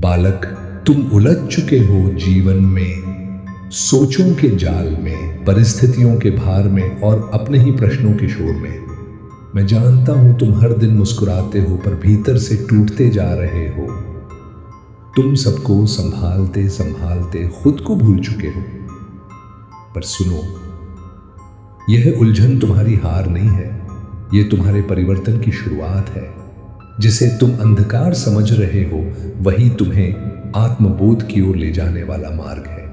बालक, तुम उलझ चुके हो जीवन में, सोचों के जाल में, परिस्थितियों के भार में और अपने ही प्रश्नों के शोर में। मैं जानता हूं तुम हर दिन मुस्कुराते हो पर भीतर से टूटते जा रहे हो। तुम सबको संभालते संभालते खुद को भूल चुके हो। पर सुनो, यह उलझन तुम्हारी हार नहीं है, यह तुम्हारे परिवर्तन की शुरुआत है। जिसे तुम अंधकार समझ रहे हो वही तुम्हें आत्मबोध की ओर ले जाने वाला मार्ग है।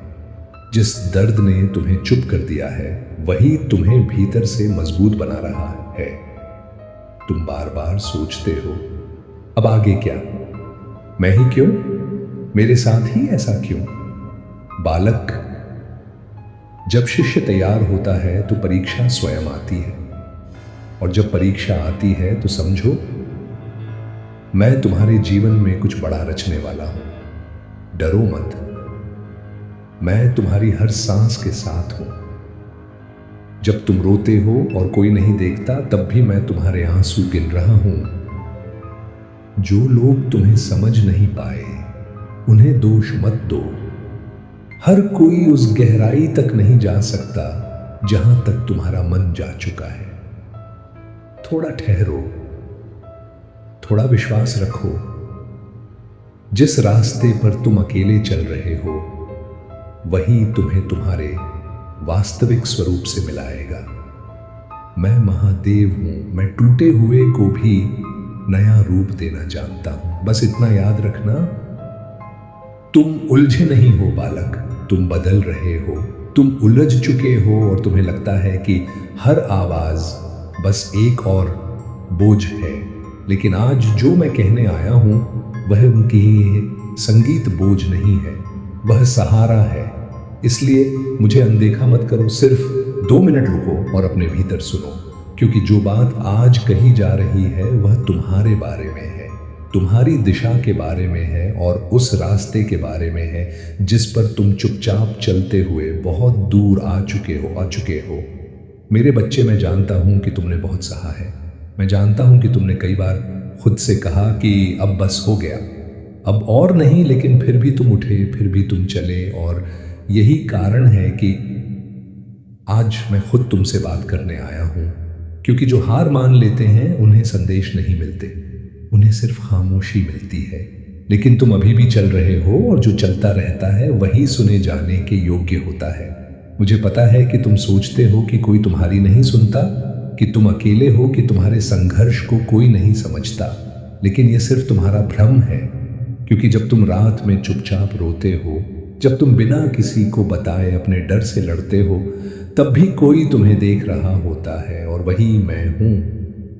जिस दर्द ने तुम्हें चुप कर दिया है वही तुम्हें भीतर से मजबूत बना रहा है। तुम बार बार सोचते हो, अब आगे क्या? मैं ही क्यों? मेरे साथ ही ऐसा क्यों? बालक, जब शिष्य तैयार होता है तो परीक्षा स्वयं आती है, और जब परीक्षा आती है तो समझो, मैं तुम्हारे जीवन में कुछ बड़ा रचने वाला हूं। डरो मत, मैं तुम्हारी हर सांस के साथ हूं। जब तुम रोते हो और कोई नहीं देखता तब भी मैं तुम्हारे आंसू गिन रहा हूं। जो लोग तुम्हें समझ नहीं पाए उन्हें दोष मत दो। हर कोई उस गहराई तक नहीं जा सकता जहां तक तुम्हारा मन जा चुका है। थोड़ा ठहरो, थोड़ा विश्वास रखो। जिस रास्ते पर तुम अकेले चल रहे हो वही तुम्हें तुम्हारे वास्तविक स्वरूप से मिलाएगा। मैं महादेव हूं, मैं टूटे हुए को भी नया रूप देना जानता हूं। बस इतना याद रखना, तुम उलझे नहीं हो बालक, तुम बदल रहे हो। तुम उलझ चुके हो और तुम्हें लगता है कि हर आवाज बस एक और बोझ है, लेकिन आज जो मैं कहने आया हूं वह उनकी संगीत बोझ नहीं है, वह सहारा है। इसलिए मुझे अनदेखा मत करो, सिर्फ 2 मिनट रुको और अपने भीतर सुनो, क्योंकि जो बात आज कही जा रही है वह तुम्हारे बारे में है, तुम्हारी दिशा के बारे में है और उस रास्ते के बारे में है जिस पर तुम चुपचाप चलते हुए बहुत दूर आ चुके हो। मेरे बच्चे, मैं जानता हूं कि तुमने बहुत सहा है। मैं जानता हूं कि तुमने कई बार खुद से कहा कि अब बस हो गया, अब और नहीं, लेकिन फिर भी तुम उठे, फिर भी तुम चले। और यही कारण है कि आज मैं खुद तुमसे बात करने आया हूं, क्योंकि जो हार मान लेते हैं उन्हें संदेश नहीं मिलते, उन्हें सिर्फ खामोशी मिलती है। लेकिन तुम अभी भी चल रहे हो और जो चलता रहता है वही सुने जाने के योग्य होता है। मुझे पता है कि तुम सोचते हो कि कोई तुम्हारी नहीं सुनता, कि तुम अकेले हो, कि तुम्हारे संघर्ष को कोई नहीं समझता, लेकिन यह सिर्फ तुम्हारा भ्रम है। क्योंकि जब तुम रात में चुपचाप रोते हो, जब तुम बिना किसी को बताए अपने डर से लड़ते हो, तब भी कोई तुम्हें देख रहा होता है, और वही मैं हूं।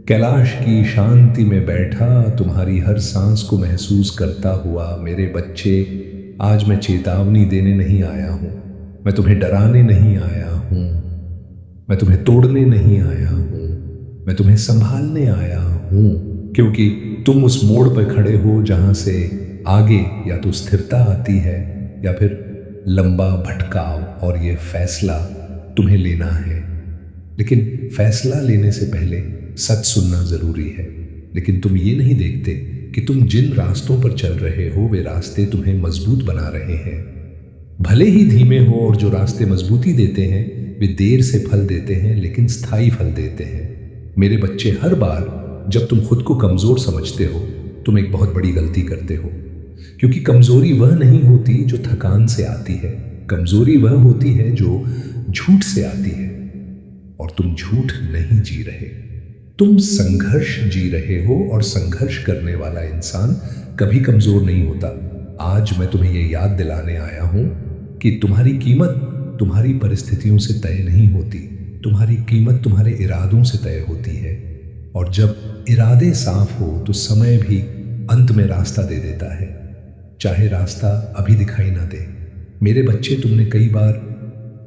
कैलाश की शांति में बैठा तुम्हारी हर सांस को महसूस करता हुआ। मेरे बच्चे, आज मैं चेतावनी देने नहीं आया हूं, मैं तुम्हें डराने नहीं आया हूं, मैं तुम्हें तोड़ने नहीं आया हूं, मैं तुम्हें संभालने आया हूं। क्योंकि तुम उस मोड़ पर खड़े हो जहां से आगे या तो स्थिरता आती है या फिर लंबा भटकाव, और यह फैसला तुम्हें लेना है। लेकिन फैसला लेने से पहले सच सुनना जरूरी है। लेकिन तुम ये नहीं देखते कि तुम जिन रास्तों पर चल रहे हो वे रास्ते तुम्हें मजबूत बना रहे हैं। भले ही धीमे हो, और जो रास्ते मजबूती देते हैं वे देर से फल देते हैं लेकिन स्थायी फल देते हैं। मेरे बच्चे, हर बार जब तुम खुद को कमजोर समझते हो तुम एक बहुत बड़ी गलती करते हो, क्योंकि कमजोरी वह नहीं होती जो थकान से आती है, कमजोरी वह होती है जो झूठ से आती है। और तुम झूठ नहीं जी रहे, तुम संघर्ष जी रहे हो, और संघर्ष करने वाला इंसान कभी कमजोर नहीं होता। आज मैं तुम्हें यह याद दिलाने आया हूं कि तुम्हारी कीमत तुम्हारी परिस्थितियों से तय नहीं होती, तुम्हारी कीमत तुम्हारे इरादों से तय होती है। और जब इरादे साफ हो तो समय भी अंत में रास्ता दे देता है, चाहे रास्ता अभी दिखाई ना दे। मेरे बच्चे, तुमने कई बार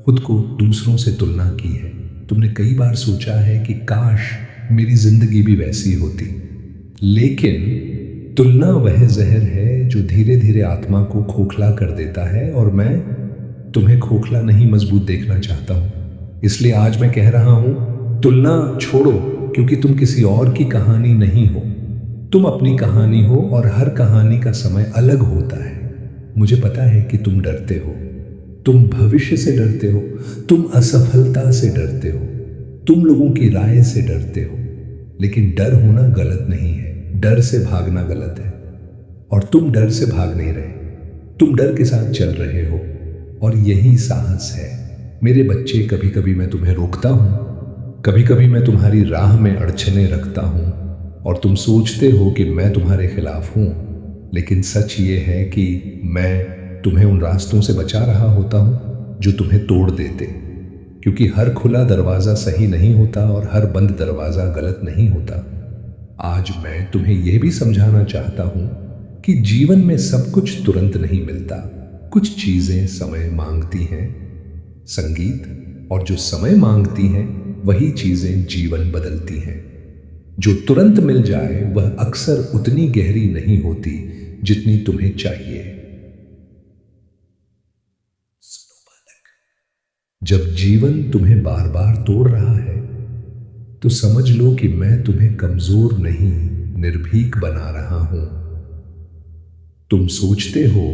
खुद को दूसरों से तुलना की है, तुमने कई बार सोचा है कि काश मेरी जिंदगी भी वैसी होती। लेकिन तुलना वह जहर है जो धीरे धीरे आत्मा को खोखला कर देता है, और मैं तुम्हें खोखला नहीं मजबूत देखना चाहता हूं। इसलिए आज मैं कह रहा हूं, तुलना छोड़ो, क्योंकि तुम किसी और की कहानी नहीं हो, तुम अपनी कहानी हो, और हर कहानी का समय अलग होता है। मुझे पता है कि तुम डरते हो, तुम भविष्य से डरते हो, तुम असफलता से डरते हो, तुम लोगों की राय से डरते हो। लेकिन डर होना गलत नहीं है, डर से भागना गलत है। और तुम डर से भाग नहीं रहे, तुम डर के साथ चल रहे हो, और यही साहस है। मेरे बच्चे, कभी कभी मैं तुम्हें रोकता हूं, कभी कभी मैं तुम्हारी राह में अड़चने रखता हूं, और तुम सोचते हो कि मैं तुम्हारे खिलाफ हूं। लेकिन सच ये है कि मैं तुम्हें उन रास्तों से बचा रहा होता हूं जो तुम्हें तोड़ देते। क्योंकि हर खुला दरवाज़ा सही नहीं होता और हर बंद दरवाज़ा गलत नहीं होता। आज मैं तुम्हें यह भी समझाना चाहता हूं कि जीवन में सब कुछ तुरंत नहीं मिलता। कुछ चीज़ें समय मांगती हैं, संगीत, और जो समय मांगती हैं वही चीज़ें जीवन बदलती हैं। जो तुरंत मिल जाए वह अक्सर उतनी गहरी नहीं होती जितनी तुम्हें चाहिए। सुनो बालक, जब जीवन तुम्हें बार बार तोड़ रहा है तो समझ लो कि मैं तुम्हें कमजोर नहीं, निर्भीक बना रहा हूं। तुम सोचते हो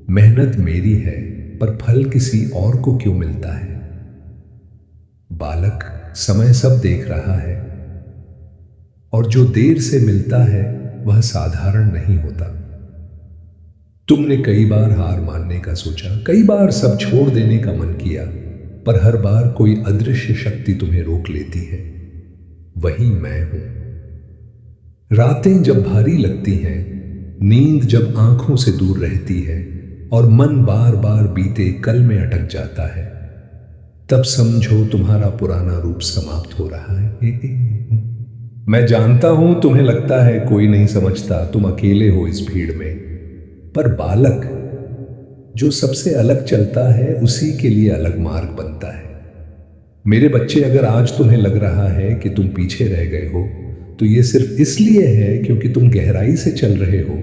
मेहनत मेरी है, पर फल किसी और को क्यों मिलता है? बालक, समय सब देख रहा है, और जो देर से मिलता है वह साधारण नहीं होता। तुमने कई बार हार मानने का सोचा, कई बार सब छोड़ देने का मन किया, पर हर बार कोई अदृश्य शक्ति तुम्हें रोक लेती है। वही मैं हूं। रातें जब भारी लगती हैं, नींद जब आंखों से दूर रहती है, और मन बार बार बीते कल में अटक जाता है, तब समझो तुम्हारा पुराना रूप समाप्त हो रहा है। मैं जानता हूं तुम्हें लगता है कोई नहीं समझता, तुम अकेले हो इस भीड़ में। पर बालक, जो सबसे अलग चलता है उसी के लिए अलग मार्ग बनता है। मेरे बच्चे, अगर आज तुम्हें लग रहा है कि तुम पीछे रह गए हो, तो यह सिर्फ इसलिए है क्योंकि तुम गहराई से चल रहे हो,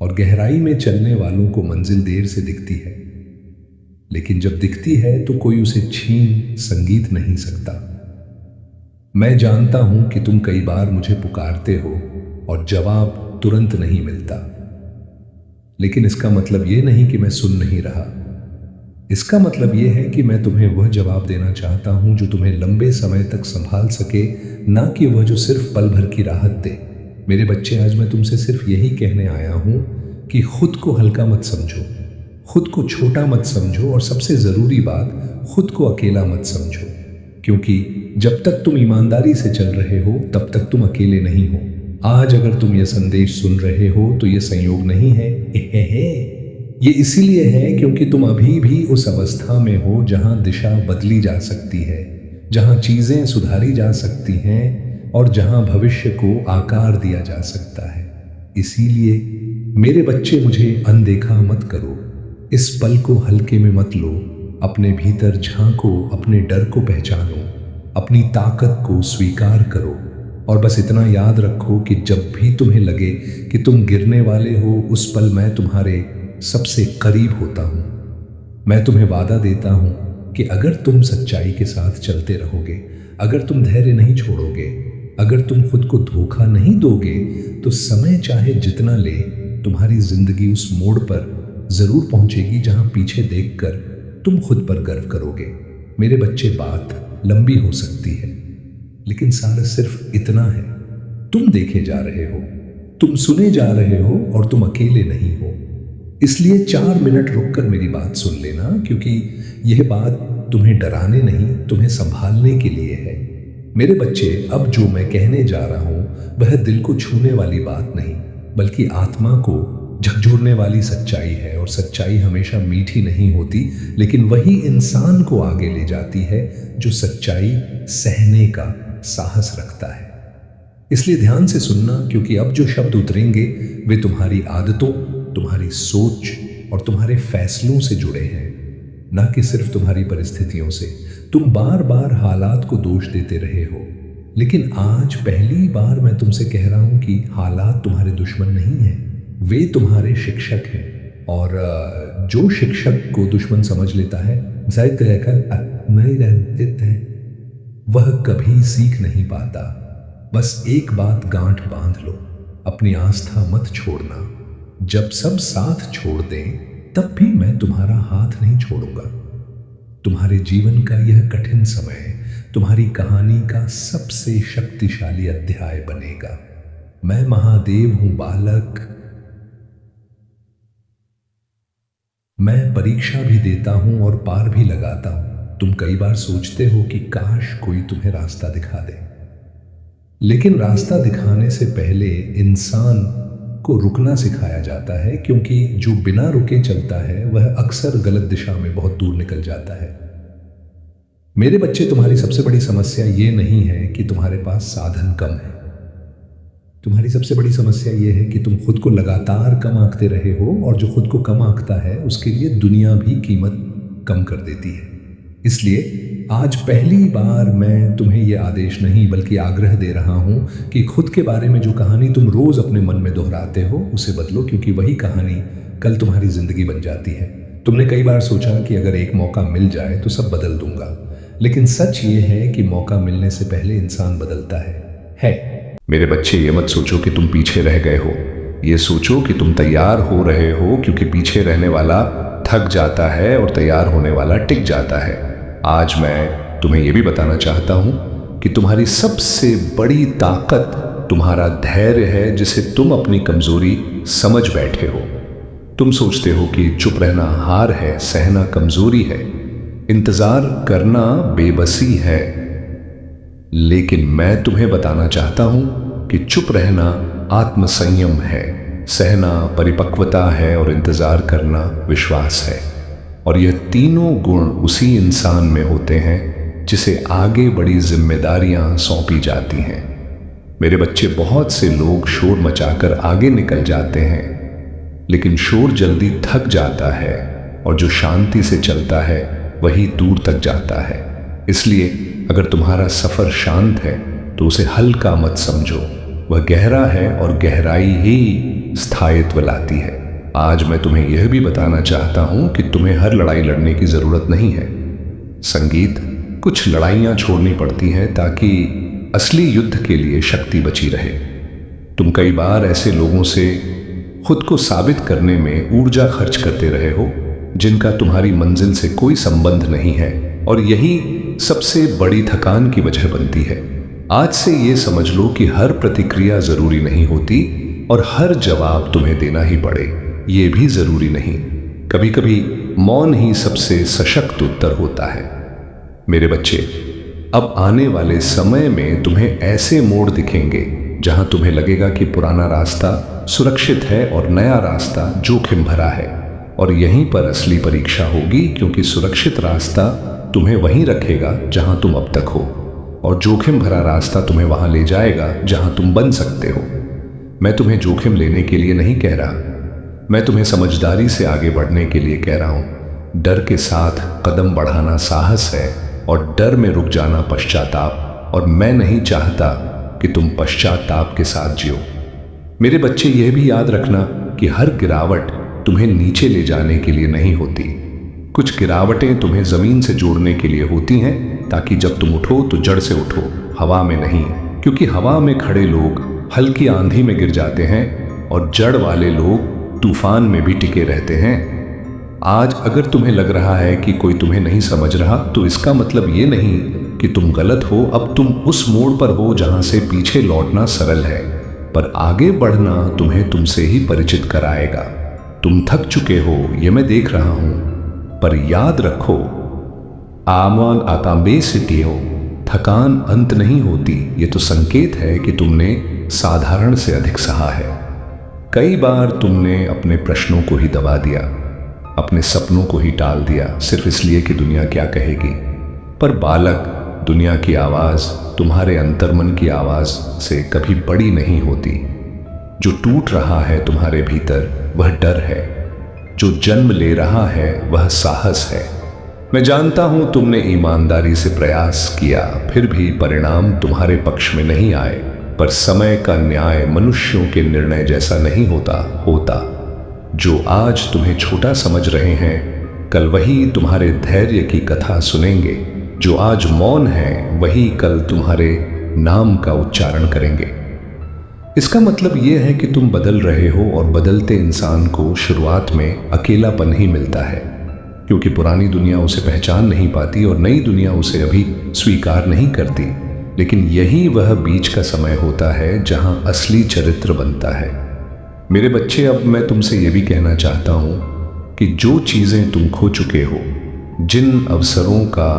और गहराई में चलने वालों को मंजिल देर से दिखती है। लेकिन जब दिखती है तो कोई उसे छीन संगीत नहीं सकता। मैं जानता हूं कि तुम कई बार मुझे पुकारते हो और जवाब तुरंत नहीं मिलता, लेकिन इसका मतलब यह नहीं कि मैं सुन नहीं रहा। इसका मतलब यह है कि मैं तुम्हें वह जवाब देना चाहता हूं जो तुम्हें लंबे समय तक संभाल सके, ना कि वह जो सिर्फ पल भर की राहत दे। मेरे बच्चे, आज मैं तुमसे सिर्फ यही कहने आया हूं कि खुद को हल्का मत समझो, खुद को छोटा मत समझो, और सबसे जरूरी बात, खुद को अकेला मत समझो। क्योंकि जब तक तुम ईमानदारी से चल रहे हो तब तक तुम अकेले नहीं हो। आज अगर तुम यह संदेश सुन रहे हो तो यह संयोग नहीं है, ये इसीलिए है क्योंकि तुम अभी भी उस अवस्था में हो जहां दिशा बदली जा सकती है, जहां चीजें सुधारी जा सकती हैं, और जहां भविष्य को आकार दिया जा सकता है। इसीलिए मेरे बच्चे, मुझे अनदेखा मत करो, इस पल को हल्के में मत लो। अपने भीतर झांको, अपने डर को पहचानो, अपनी ताकत को स्वीकार करो, और बस इतना याद रखो कि जब भी तुम्हें लगे कि तुम गिरने वाले हो, उस पल मैं तुम्हारे सबसे करीब होता हूं। मैं तुम्हें वादा देता हूं कि अगर तुम सच्चाई के साथ चलते रहोगे, अगर तुम धैर्य नहीं छोड़ोगे, अगर तुम खुद को धोखा नहीं दोगे, तो समय चाहे जितना ले, तुम्हारी जिंदगी उस मोड़ पर जरूर पहुंचेगी जहां पीछे देखकर तुम खुद पर गर्व करोगे। मेरे बच्चे, बात लंबी हो सकती है, लेकिन सारा सिर्फ इतना है, तुम देखे जा रहे हो, तुम सुने जा रहे हो, और तुम अकेले नहीं हो। इसलिए 4 मिनट रुककर मेरी बात सुन लेना, क्योंकि यह बात तुम्हें डराने नहीं, तुम्हें संभालने के लिए है। मेरे बच्चे, अब जो मैं कहने जा रहा हूं वह दिल को छूने वाली बात नहीं, बल्कि आत्मा को झकझोरने वाली सच्चाई है। और सच्चाई हमेशा मीठी नहीं होती, लेकिन वही इंसान को आगे ले जाती है जो सच्चाई सहने का साहस रखता है। इसलिए ध्यान से सुनना, क्योंकि अब जो शब्द उतरेंगे वे तुम्हारी आदतों, तुम्हारी सोच और तुम्हारे फैसलों से जुड़े हैं, ना कि सिर्फ तुम्हारी परिस्थितियों से। तुम बार बार हालात को दोष देते रहे हो, लेकिन आज पहली बार मैं तुमसे कह रहा हूं कि हालात तुम्हारे दुश्मन नहीं हैं, वे तुम्हारे शिक्षक हैं। और जो शिक्षक को दुश्मन समझ लेता है, शायद रहकर नहीं रहते हैं, वह कभी सीख नहीं पाता। बस एक बात गांठ बांध लो, अपनी आस्था मत छोड़ना। जब सब साथ छोड़ दें तब भी मैं तुम्हारा हाथ नहीं छोड़ूंगा। तुम्हारे जीवन का यह कठिन समय तुम्हारी कहानी का सबसे शक्तिशाली अध्याय बनेगा। मैं महादेव हूं बालक। मैं परीक्षा भी देता हूं और पार भी लगाता हूं। तुम कई बार सोचते हो कि काश कोई तुम्हें रास्ता दिखा दे, लेकिन रास्ता दिखाने से पहले इंसान को रुकना सिखाया जाता है, क्योंकि जो बिना रुके चलता है वह अक्सर गलत दिशा में बहुत दूर निकल जाता है। मेरे बच्चे, तुम्हारी सबसे बड़ी समस्या ये नहीं है कि तुम्हारे पास साधन कम है। तुम्हारी सबसे बड़ी समस्या यह है कि तुम खुद को लगातार कम आंकते रहे हो, और जो खुद को कम आंकता है उसके लिए दुनिया भी कीमत कम कर देती है। इसलिए आज पहली बार मैं तुम्हें यह आदेश नहीं बल्कि आग्रह दे रहा हूं कि खुद के बारे में जो कहानी तुम रोज अपने मन में दोहराते हो उसे बदलो, क्योंकि वही कहानी कल तुम्हारी जिंदगी बन जाती है। तुमने कई बार सोचा कि अगर एक मौका मिल जाए तो सब बदल दूंगा, लेकिन सच ये है कि मौका मिलने से पहले इंसान बदलता है। मेरे बच्चे, ये मत सोचो कि तुम पीछे रह गए हो, ये सोचो कि तुम तैयार हो रहे हो, क्योंकि पीछे रहने वाला थक जाता है और तैयार होने वाला टिक जाता है। आज मैं तुम्हें यह भी बताना चाहता हूं कि तुम्हारी सबसे बड़ी ताकत तुम्हारा धैर्य है, जिसे तुम अपनी कमजोरी समझ बैठे हो। तुम सोचते हो कि चुप रहना हार है, सहना कमजोरी है, इंतजार करना बेबसी है, लेकिन मैं तुम्हें बताना चाहता हूं कि चुप रहना आत्मसंयम है, सहना परिपक्वता है और इंतजार करना विश्वास है। और यह तीनों गुण उसी इंसान में होते हैं जिसे आगे बड़ी जिम्मेदारियां सौंपी जाती हैं। मेरे बच्चे, बहुत से लोग शोर मचाकर आगे निकल जाते हैं, लेकिन शोर जल्दी थक जाता है, और जो शांति से चलता है वही दूर तक जाता है। इसलिए अगर तुम्हारा सफर शांत है तो उसे हल्का मत समझो, वह गहरा है और गहराई ही स्थायित्व लाती है। आज मैं तुम्हें यह भी बताना चाहता हूं कि तुम्हें हर लड़ाई लड़ने की जरूरत नहीं है। संगीत, कुछ लड़ाइयां छोड़नी पड़ती हैं ताकि असली युद्ध के लिए शक्ति बची रहे। तुम कई बार ऐसे लोगों से खुद को साबित करने में ऊर्जा खर्च करते रहे हो जिनका तुम्हारी मंजिल से कोई संबंध नहीं है, और यही सबसे बड़ी थकान की वजह बनती है। आज से ये समझ लो कि हर प्रतिक्रिया जरूरी नहीं होती, और हर जवाब तुम्हें देना ही पड़े ये भी जरूरी नहीं। कभी कभी मौन ही सबसे सशक्त उत्तर होता है। मेरे बच्चे, अब आने वाले समय में तुम्हें ऐसे मोड़ दिखेंगे जहां तुम्हें लगेगा कि पुराना रास्ता सुरक्षित है और नया रास्ता जोखिम भरा है, और यहीं पर असली परीक्षा होगी, क्योंकि सुरक्षित रास्ता तुम्हें वहीं रखेगा जहां तुम अब तक हो, और जोखिम भरा रास्ता तुम्हें वहां ले जाएगा जहां तुम बन सकते हो। मैं तुम्हें जोखिम लेने के लिए नहीं कह रहा, मैं तुम्हें समझदारी से आगे बढ़ने के लिए कह रहा हूं। डर के साथ कदम बढ़ाना साहस है, और डर में रुक जाना पश्चाताप, और मैं नहीं चाहता कि तुम पश्चाताप के साथ जियो। मेरे बच्चे, यह भी याद रखना कि हर गिरावट तुम्हें नीचे ले जाने के लिए नहीं होती। कुछ गिरावटें तुम्हें जमीन से जोड़ने के लिए होती हैं, ताकि जब तुम उठो तो जड़ से उठो, हवा में नहीं, क्योंकि हवा में खड़े लोग हल्की आंधी में गिर जाते हैं और जड़ वाले लोग तूफान में भी टिके रहते हैं। आज अगर तुम्हें लग रहा है कि कोई तुम्हें नहीं समझ रहा, तो इसका मतलब ये नहीं कि तुम गलत हो। अब तुम उस मोड़ पर हो जहां से पीछे लौटना सरल है, पर आगे बढ़ना तुम्हें तुमसे ही परिचित कराएगा। तुम थक चुके हो, ये मैं देख रहा हूं, पर याद रखो, आमान आतांबे सिटियो, थकान अंत नहीं होती। ये तो संकेत है कि तुमने साधारण से अधिक सहा है। कई बार तुमने अपने प्रश्नों को ही दबा दिया, अपने सपनों को ही टाल दिया, सिर्फ इसलिए कि दुनिया क्या कहेगी। पर बालक, दुनिया की आवाज तुम्हारे अंतर्मन की आवाज से कभी बड़ी नहीं होती। जो टूट रहा है तुम्हारे भीतर वह डर है, जो जन्म ले रहा है वह साहस है। मैं जानता हूं तुमने ईमानदारी से प्रयास किया, फिर भी परिणाम तुम्हारे पक्ष में नहीं आए। पर समय का न्याय मनुष्यों के निर्णय जैसा नहीं होता। जो आज तुम्हें छोटा समझ रहे हैं, कल वही तुम्हारे धैर्य की कथा सुनेंगे। जो आज मौन है, वही कल तुम्हारे नाम का उच्चारण करेंगे। इसका मतलब यह है कि तुम बदल रहे हो और बदलते इंसान को शुरुआत में अकेलापन ही मिलता है, क्योंकि पुरानी दुनिया उसे पहचान नहीं पाती और नई दुनिया उसे अभी स्वीकार नहीं करती। लेकिन यही वह बीच का समय होता है जहां असली चरित्र बनता है। मेरे बच्चे, अब मैं तुमसे यह भी कहना चाहता हूं कि जो चीजें तुम खो चुके हो, जिन अवसरों का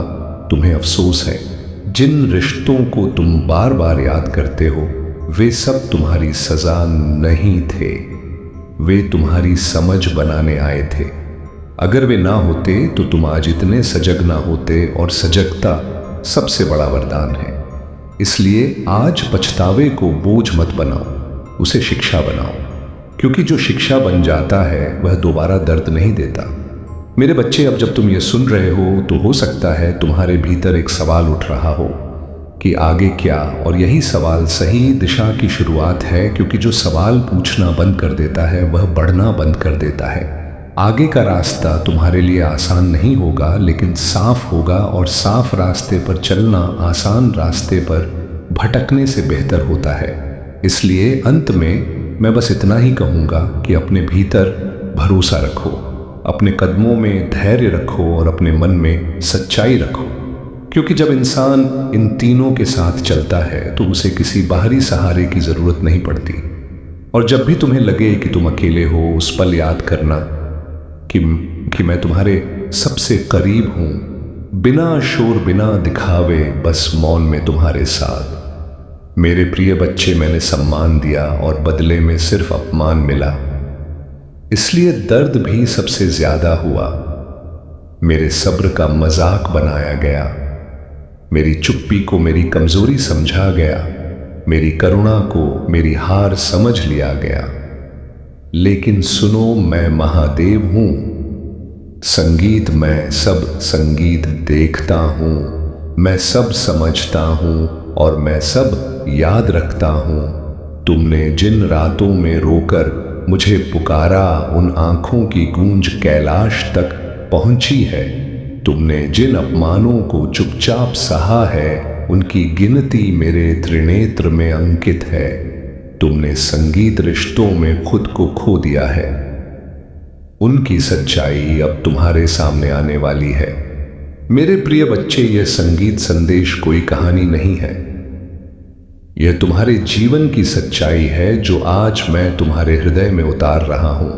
तुम्हें अफसोस है, जिन रिश्तों को तुम बार बार याद करते हो, वे सब तुम्हारी सजा नहीं थे, वे तुम्हारी समझ बनाने आए थे। अगर वे ना होते तो तुम आज इतने सजग ना होते, और सजगता सबसे बड़ा वरदान है। इसलिए आज पछतावे को बोझ मत बनाओ, उसे शिक्षा बनाओ, क्योंकि जो शिक्षा बन जाता है वह दोबारा दर्द नहीं देता। मेरे बच्चे, अब जब तुम ये सुन रहे हो तो हो सकता है तुम्हारे भीतर एक सवाल उठ रहा हो कि आगे क्या, और यही सवाल सही दिशा की शुरुआत है, क्योंकि जो सवाल पूछना बंद कर देता है वह बढ़ना बंद कर देता है। आगे का रास्ता तुम्हारे लिए आसान नहीं होगा, लेकिन साफ होगा, और साफ रास्ते पर चलना आसान रास्ते पर भटकने से बेहतर होता है। इसलिए अंत में मैं बस इतना ही कहूँगा कि अपने भीतर भरोसा रखो, अपने कदमों में धैर्य रखो और अपने मन में सच्चाई रखो, क्योंकि जब इंसान इन तीनों के साथ चलता है तो उसे किसी बाहरी सहारे की जरूरत नहीं पड़ती। और जब भी तुम्हें लगे कि तुम अकेले हो, उस पल याद करना कि मैं तुम्हारे सबसे करीब हूं, बिना शोर बिना दिखावे, बस मौन में तुम्हारे साथ। मेरे प्रिय बच्चे, मैंने सम्मान दिया और बदले में सिर्फ अपमान मिला, इसलिए दर्द भी सबसे ज्यादा हुआ। मेरे सब्र का मजाक बनाया गया, मेरी चुप्पी को मेरी कमजोरी समझा गया, मेरी करुणा को मेरी हार समझ लिया गया। लेकिन सुनो, मैं महादेव हूं, संगीत मैं सब संगीत देखता हूं, मैं सब समझता हूं और मैं सब याद रखता हूं। तुमने जिन रातों में रोकर मुझे पुकारा, उन आंखों की गूंज कैलाश तक पहुंची है। तुमने जिन अपमानों को चुपचाप सहा है, उनकी गिनती मेरे त्रिनेत्र में अंकित है। तुमने संगीत रिश्तों में खुद को खो दिया है, उनकी सच्चाई अब तुम्हारे सामने आने वाली है। मेरे प्रिय बच्चे, यह संगीत संदेश कोई कहानी नहीं है, यह तुम्हारे जीवन की सच्चाई है जो आज मैं तुम्हारे हृदय में उतार रहा हूं।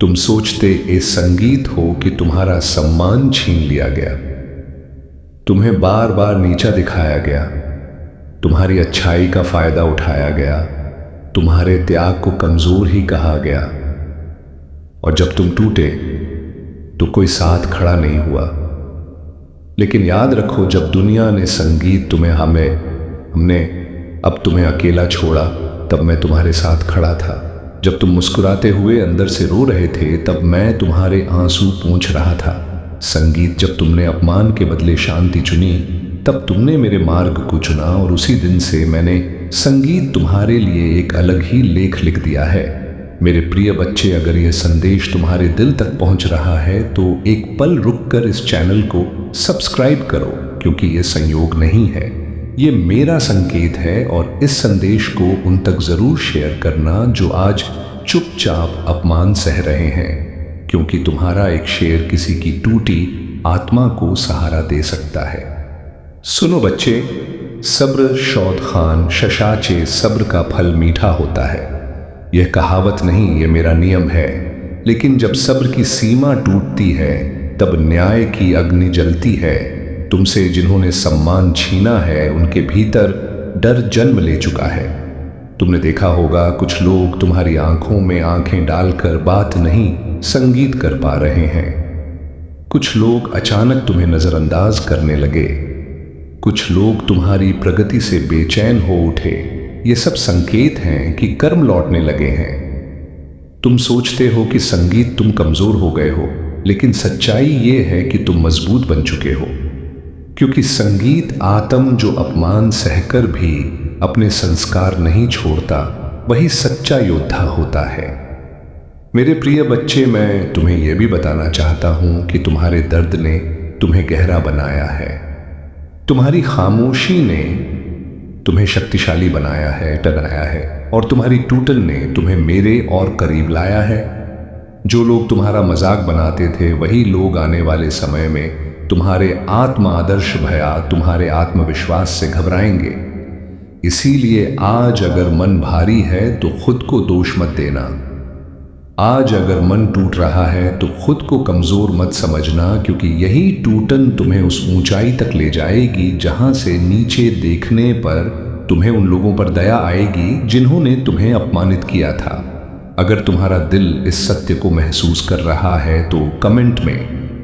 तुम सोचते ये संगीत हो कि तुम्हारा सम्मान छीन लिया गया, तुम्हें बार बार नीचा दिखाया गया, तुम्हारी अच्छाई का फायदा उठाया गया, तुम्हारे त्याग को कमजोर ही कहा गया, और जब तुम टूटे तो कोई साथ खड़ा नहीं हुआ। लेकिन याद रखो, जब दुनिया ने संगीत हमने अब तुम्हें अकेला छोड़ा, तब मैं तुम्हारे साथ खड़ा था। जब तुम मुस्कुराते हुए अंदर से रो रहे थे, तब मैं तुम्हारे आंसू पोंछ रहा था। संगीत, जब तुमने अपमान के बदले शांति चुनी, तब तुमने मेरे मार्ग को चुना, और उसी दिन से मैंने संगीत तुम्हारे लिए एक अलग ही लेख लिख दिया है। मेरे प्रिय बच्चे, अगर यह संदेश तुम्हारे दिल तक पहुंच रहा है तो एक पल रुककर इस चैनल को सब्सक्राइब करो, क्योंकि यह संयोग नहीं है, ये मेरा संकेत है। और इस संदेश को उन तक जरूर शेयर करना जो आज चुपचाप अपमान सह रहे हैं, क्योंकि तुम्हारा एक शेर किसी की टूटी आत्मा को सहारा दे सकता है। सुनो बच्चे, सब्र शौद खान शशाचे, सब्र का फल मीठा होता है। यह कहावत नहीं, यह मेरा नियम है। लेकिन जब सब्र की सीमा टूटती है, तब न्याय की अग्नि जलती है। तुमसे जिन्होंने सम्मान छीना है, उनके भीतर डर जन्म ले चुका है। तुमने देखा होगा, कुछ लोग तुम्हारी आंखों में आंखें डालकर बात नहीं, संगीत कर पा रहे हैं। कुछ लोग अचानक तुम्हें नजरअंदाज करने लगे, कुछ लोग तुम्हारी प्रगति से बेचैन हो उठे। ये सब संकेत हैं कि कर्म लौटने लगे हैं। तुम सोचते हो कि संगीत तुम कमजोर हो गए हो, लेकिन सच्चाई ये है कि तुम मजबूत बन चुके हो, क्योंकि संगीत आत्म जो अपमान सहकर भी अपने संस्कार नहीं छोड़ता, वही सच्चा योद्धा होता है। मेरे प्रिय बच्चे, मैं तुम्हें यह भी बताना चाहता हूं कि तुम्हारे दर्द ने तुम्हें गहरा बनाया है। तुम्हारी खामोशी ने तुम्हें शक्तिशाली बनाया है, टकराया है, और तुम्हारी टूटन ने तुम्हें मेरे और करीब लाया है। जो लोग तुम्हारा मजाक बनाते थे वही लोग आने वाले समय में तुम्हारे आत्म आदर्श भया, तुम्हारे आत्मविश्वास से घबराएंगे। इसीलिए आज अगर मन भारी है तो खुद को दोष मत देना। आज अगर मन टूट रहा है तो खुद को कमजोर मत समझना, क्योंकि यही टूटन तुम्हें उस ऊंचाई तक ले जाएगी जहां से नीचे देखने पर तुम्हें उन लोगों पर दया आएगी जिन्होंने तुम्हें अपमानित किया था। अगर तुम्हारा दिल इस सत्य को महसूस कर रहा है तो कमेंट में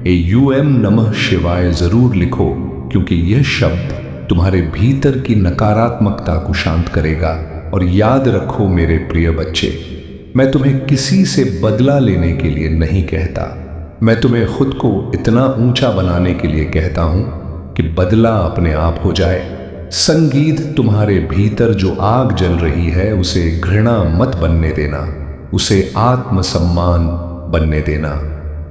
AUM नमः शिवाय जरूर लिखो, क्योंकि यह शब्द तुम्हारे भीतर की नकारात्मकता को शांत करेगा। और याद रखो मेरे प्रिय बच्चे, मैं तुम्हें किसी से बदला लेने के लिए नहीं कहता, मैं तुम्हें खुद को इतना ऊंचा बनाने के लिए कहता हूं कि बदला अपने आप हो जाए। संगीत तुम्हारे भीतर जो आग जल रही है उसे घृणा मत बनने देना, उसे आत्मसम्मान बनने देना,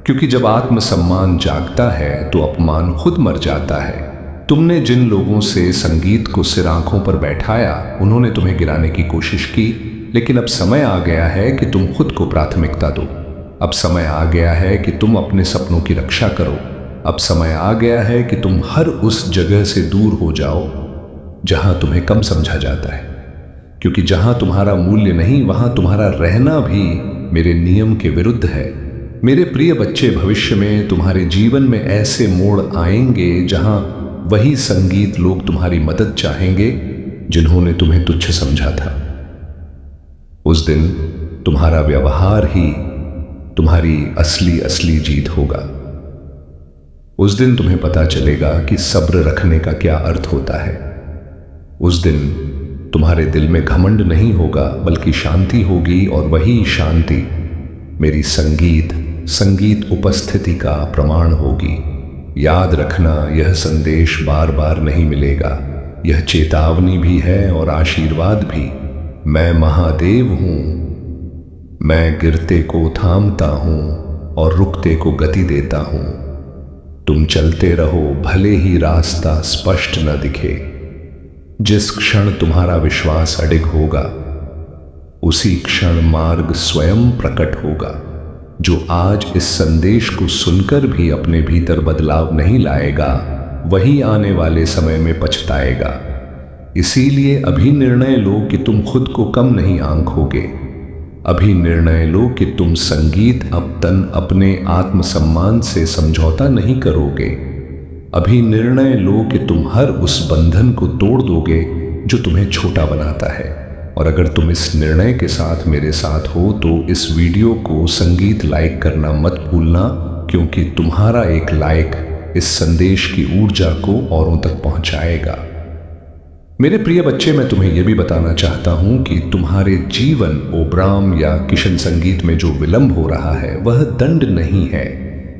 क्योंकि जब आत्मसम्मान जागता है तो अपमान खुद मर जाता है। तुमने जिन लोगों से संगीत को सिर आंखों पर बैठाया उन्होंने तुम्हें गिराने की कोशिश की, लेकिन अब समय आ गया है कि तुम खुद को प्राथमिकता दो। अब समय आ गया है कि तुम अपने सपनों की रक्षा करो। अब समय आ गया है कि तुम हर उस जगह से दूर हो जाओ जहां तुम्हें कम समझा जाता है, क्योंकि जहां तुम्हारा मूल्य नहीं वहां तुम्हारा रहना भी मेरे नियम के विरुद्ध है। मेरे प्रिय बच्चे, भविष्य में तुम्हारे जीवन में ऐसे मोड़ आएंगे जहां वही संगीत लोग तुम्हारी मदद चाहेंगे जिन्होंने तुम्हें तुच्छ समझा था। उस दिन तुम्हारा व्यवहार ही तुम्हारी असली जीत होगा। उस दिन तुम्हें पता चलेगा कि सब्र रखने का क्या अर्थ होता है। उस दिन तुम्हारे दिल में घमंड नहीं होगा बल्कि शांति होगी, और वही शांति मेरी संगीत उपस्थिति का प्रमाण होगी। याद रखना, यह संदेश बार बार नहीं मिलेगा, यह चेतावनी भी है और आशीर्वाद भी। मैं महादेव हूं, मैं गिरते को थामता हूं और रुकते को गति देता हूं। तुम चलते रहो भले ही रास्ता स्पष्ट न दिखे। जिस क्षण तुम्हारा विश्वास अडिग होगा उसी क्षण मार्ग स्वयं प्रकट होगा। जो आज इस संदेश को सुनकर भी अपने भीतर बदलाव नहीं लाएगा वही आने वाले समय में पछताएगा। इसीलिए अभी निर्णय लो कि तुम खुद को कम नहीं आंकोगे। अभी निर्णय लो कि तुम संगीत अब तन अपने आत्मसम्मान से समझौता नहीं करोगे। अभी निर्णय लो कि तुम हर उस बंधन को तोड़ दोगे जो तुम्हें छोटा बनाता है। और अगर तुम इस निर्णय के साथ मेरे साथ हो तो इस वीडियो को संगीत लाइक करना मत भूलना, क्योंकि तुम्हारा एक लाइक इस संदेश की ऊर्जा को औरों तक पहुंचाएगा। मेरे प्रिय बच्चे, मैं तुम्हें यह भी बताना चाहता हूं कि तुम्हारे जीवन ओब्राम या किशन संगीत में जो विलंब हो रहा है वह दंड नहीं है,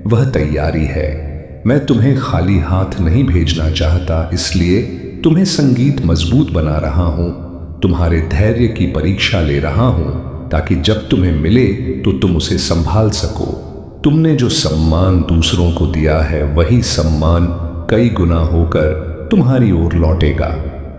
वह तैयारी है। मैं तुम्हें खाली हाथ नहीं भेजना चाहता, इसलिए तुम्हें संगीत मजबूत बना रहा हूं, तुम्हारे धैर्य की परीक्षा ले रहा हूं, ताकि जब तुम्हें मिले तो तुम उसे संभाल सको। तुमने जो सम्मान दूसरों को दिया है वही सम्मान कई गुना होकर तुम्हारी ओर लौटेगा,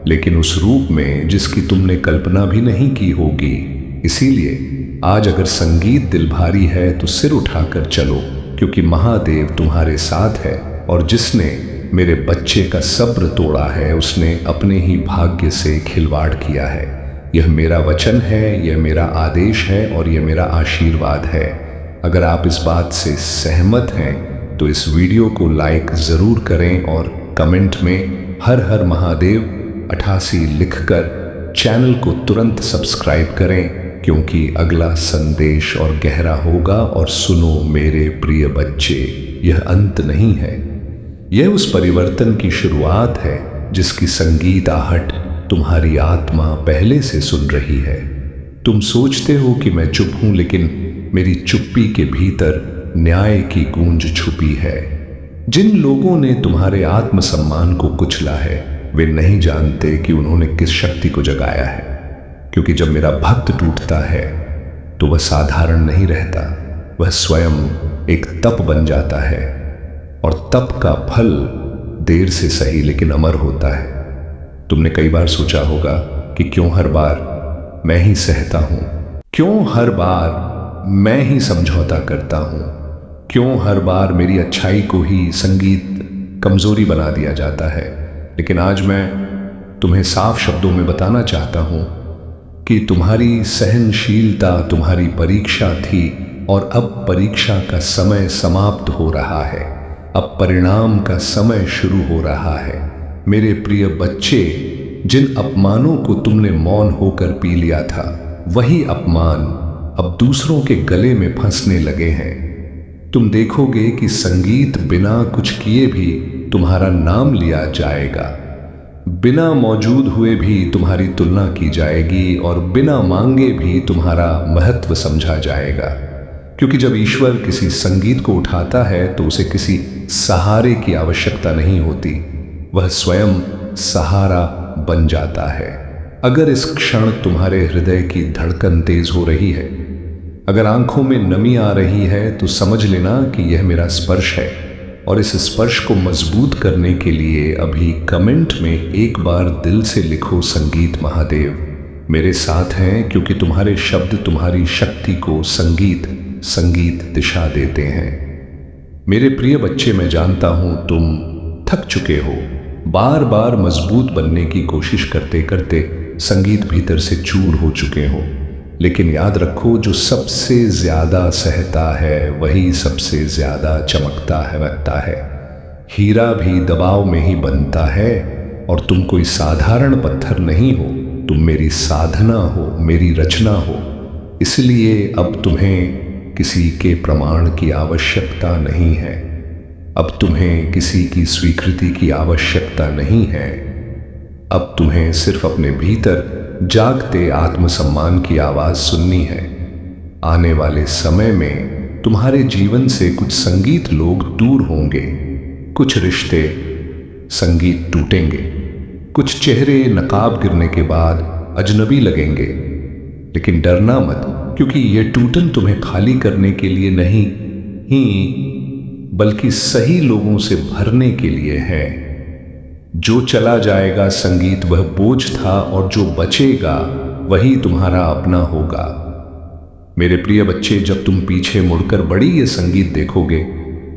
लेकिन उस रूप में जिसकी तुमने कल्पना भी नहीं की होगी। इसीलिए आज अगर संगीत दिल भारी है तो सिर उठाकर चलो, क्योंकि महादेव तुम्हारे साथ है, और जिसने मेरे बच्चे का सब्र तोड़ा है उसने अपने ही भाग्य से खिलवाड़ किया है। यह मेरा वचन है, यह मेरा आदेश है और यह मेरा आशीर्वाद है। अगर आप इस बात से सहमत हैं तो इस वीडियो को लाइक जरूर करें और कमेंट में हर हर महादेव 88 लिखकर चैनल को तुरंत सब्सक्राइब करें, क्योंकि अगला संदेश और गहरा होगा। और सुनो मेरे प्रिय बच्चे, यह अंत नहीं है, यह उस परिवर्तन की शुरुआत है जिसकी संगीत आहट तुम्हारी आत्मा पहले से सुन रही है। तुम सोचते हो कि मैं चुप हूं, लेकिन मेरी चुप्पी के भीतर न्याय की गूंज छुपी है। जिन लोगों ने तुम्हारे आत्मसम्मान को कुचला है वे नहीं जानते कि उन्होंने किस शक्ति को जगाया है, क्योंकि जब मेरा भक्त टूटता है तो वह साधारण नहीं रहता, वह स्वयं एक तप बन जाता है, और तप का फल देर से सही लेकिन अमर होता है। तुमने कई बार सोचा होगा कि क्यों हर बार मैं ही सहता हूं, क्यों हर बार मैं ही समझौता करता हूं, क्यों हर बार मेरी अच्छाई को ही संगीत कमजोरी बना दिया जाता है। लेकिन आज मैं तुम्हें साफ शब्दों में बताना चाहता हूं कि तुम्हारी सहनशीलता तुम्हारी परीक्षा थी और अब परीक्षा का समय समाप्त हो रहा है, अब परिणाम का समय शुरू हो रहा है। मेरे प्रिय बच्चे, जिन अपमानों को तुमने मौन होकर पी लिया था, वही अपमान अब दूसरों के गले में फंसने लगे हैं। तुम देखोगे कि संगीत बिना कुछ किए भी तुम्हारा नाम लिया जाएगा, बिना मौजूद हुए भी तुम्हारी तुलना की जाएगी और बिना मांगे भी तुम्हारा महत्व समझा जाएगा। क्योंकि जब ईश्वर किसी संगीत को उठाता है तो उसे किसी सहारे की आवश्यकता नहीं होती, वह स्वयं सहारा बन जाता है। अगर इस क्षण तुम्हारे हृदय की धड़कन तेज हो रही है, अगर आंखों में नमी आ रही है, तो समझ लेना कि यह मेरा स्पर्श है। और इस स्पर्श को मजबूत करने के लिए अभी कमेंट में एक बार दिल से लिखो, संगीत महादेव मेरे साथ हैं, क्योंकि तुम्हारे शब्द तुम्हारी शक्ति को संगीत दिशा देते हैं। मेरे प्रिय बच्चे, मैं जानता हूं तुम थक चुके हो, बार बार मजबूत बनने की कोशिश करते करते संगीत भीतर से चूर हो चुके हो। लेकिन याद रखो, जो सबसे ज्यादा सहता है वही सबसे ज्यादा चमकता है। हीरा भी दबाव में ही बनता है और तुम कोई साधारण पत्थर नहीं हो, तुम मेरी साधना हो, मेरी रचना हो। इसलिए अब तुम्हें किसी के प्रमाण की आवश्यकता नहीं है, अब तुम्हें किसी की स्वीकृति की आवश्यकता नहीं है। अब तुम्हें सिर्फ अपने भीतर जागते आत्मसम्मान की आवाज सुननी है। आने वाले समय में तुम्हारे जीवन से कुछ संगीत लोग दूर होंगे, कुछ रिश्ते संगीत टूटेंगे, कुछ चेहरे नकाब गिरने के बाद अजनबी लगेंगे। लेकिन डरना मत, क्योंकि यह टूटन तुम्हें खाली करने के लिए नहीं ही बल्कि सही लोगों से भरने के लिए है। जो चला जाएगा संगीत वह बोझ था, और जो बचेगा वही तुम्हारा अपना होगा। मेरे प्रिय बच्चे, जब तुम पीछे मुड़कर बड़ी ये संगीत देखोगे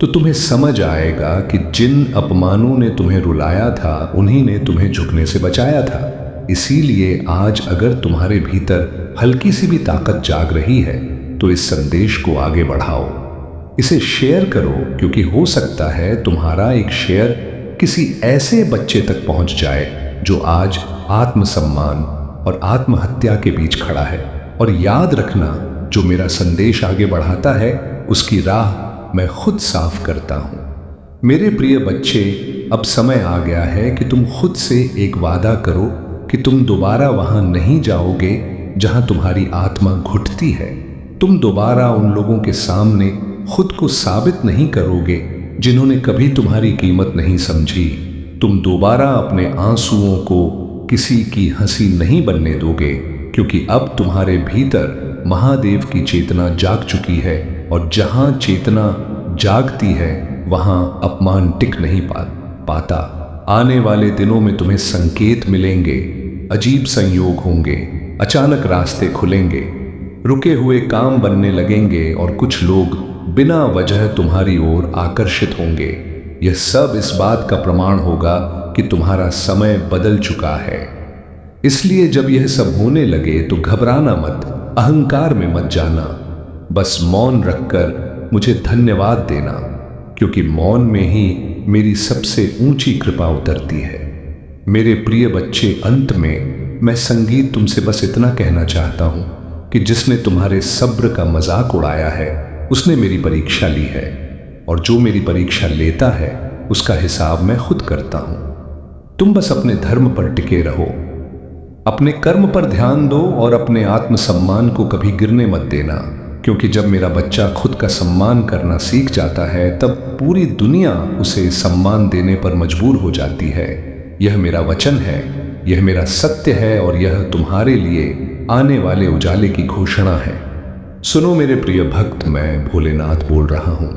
तो तुम्हें समझ आएगा कि जिन अपमानों ने तुम्हें रुलाया था उन्हीं ने तुम्हें झुकने से बचाया था। इसीलिए आज अगर तुम्हारे भीतर हल्की सी भी ताकत जाग रही है तो इस संदेश को आगे बढ़ाओ, इसे शेयर करो, क्योंकि हो सकता है तुम्हारा एक शेयर किसी ऐसे बच्चे तक पहुंच जाए जो आज आत्मसम्मान और आत्महत्या के बीच खड़ा है। और याद रखना, जो मेरा संदेश आगे बढ़ाता है उसकी राह मैं खुद साफ करता हूं। मेरे प्रिय बच्चे, अब समय आ गया है कि तुम खुद से एक वादा करो कि तुम दोबारा वहां नहीं जाओगे जहां तुम्हारी आत्मा घुटती है। तुम दोबारा उन लोगों के सामने खुद को साबित नहीं करोगे जिन्होंने कभी तुम्हारी कीमत नहीं समझी। तुम दोबारा अपने आंसुओं को किसी की हंसी नहीं बनने दोगे, क्योंकि अब तुम्हारे भीतर महादेव की चेतना जाग चुकी है, और जहां चेतना जागती है वहां अपमान टिक नहीं पाता। आने वाले दिनों में तुम्हें संकेत मिलेंगे, अजीब संयोग होंगे, अचानक रास्ते खुलेंगे, रुके हुए काम बनने लगेंगे और कुछ लोग बिना वजह तुम्हारी ओर आकर्षित होंगे। यह सब इस बात का प्रमाण होगा कि तुम्हारा समय बदल चुका है। इसलिए जब यह सब होने लगे तो घबराना मत, अहंकार में मत जाना, बस मौन रखकर मुझे धन्यवाद देना, क्योंकि मौन में ही मेरी सबसे ऊंची कृपा उतरती है। मेरे प्रिय बच्चे, अंत में मैं संगीत तुमसे बस इतना कहना चाहता हूं कि जिसने तुम्हारे सब्र का मजाक उड़ाया है उसने मेरी परीक्षा ली है, और जो मेरी परीक्षा लेता है उसका हिसाब मैं खुद करता हूं। तुम बस अपने धर्म पर टिके रहो, अपने कर्म पर ध्यान दो और अपने आत्मसम्मान को कभी गिरने मत देना, क्योंकि जब मेरा बच्चा खुद का सम्मान करना सीख जाता है तब पूरी दुनिया उसे सम्मान देने पर मजबूर हो जाती है। यह मेरा वचन है, यह मेरा सत्य है, और यह तुम्हारे लिए आने वाले उजाले की घोषणा है। सुनो मेरे प्रिय भक्त, मैं भोलेनाथ बोल रहा हूं।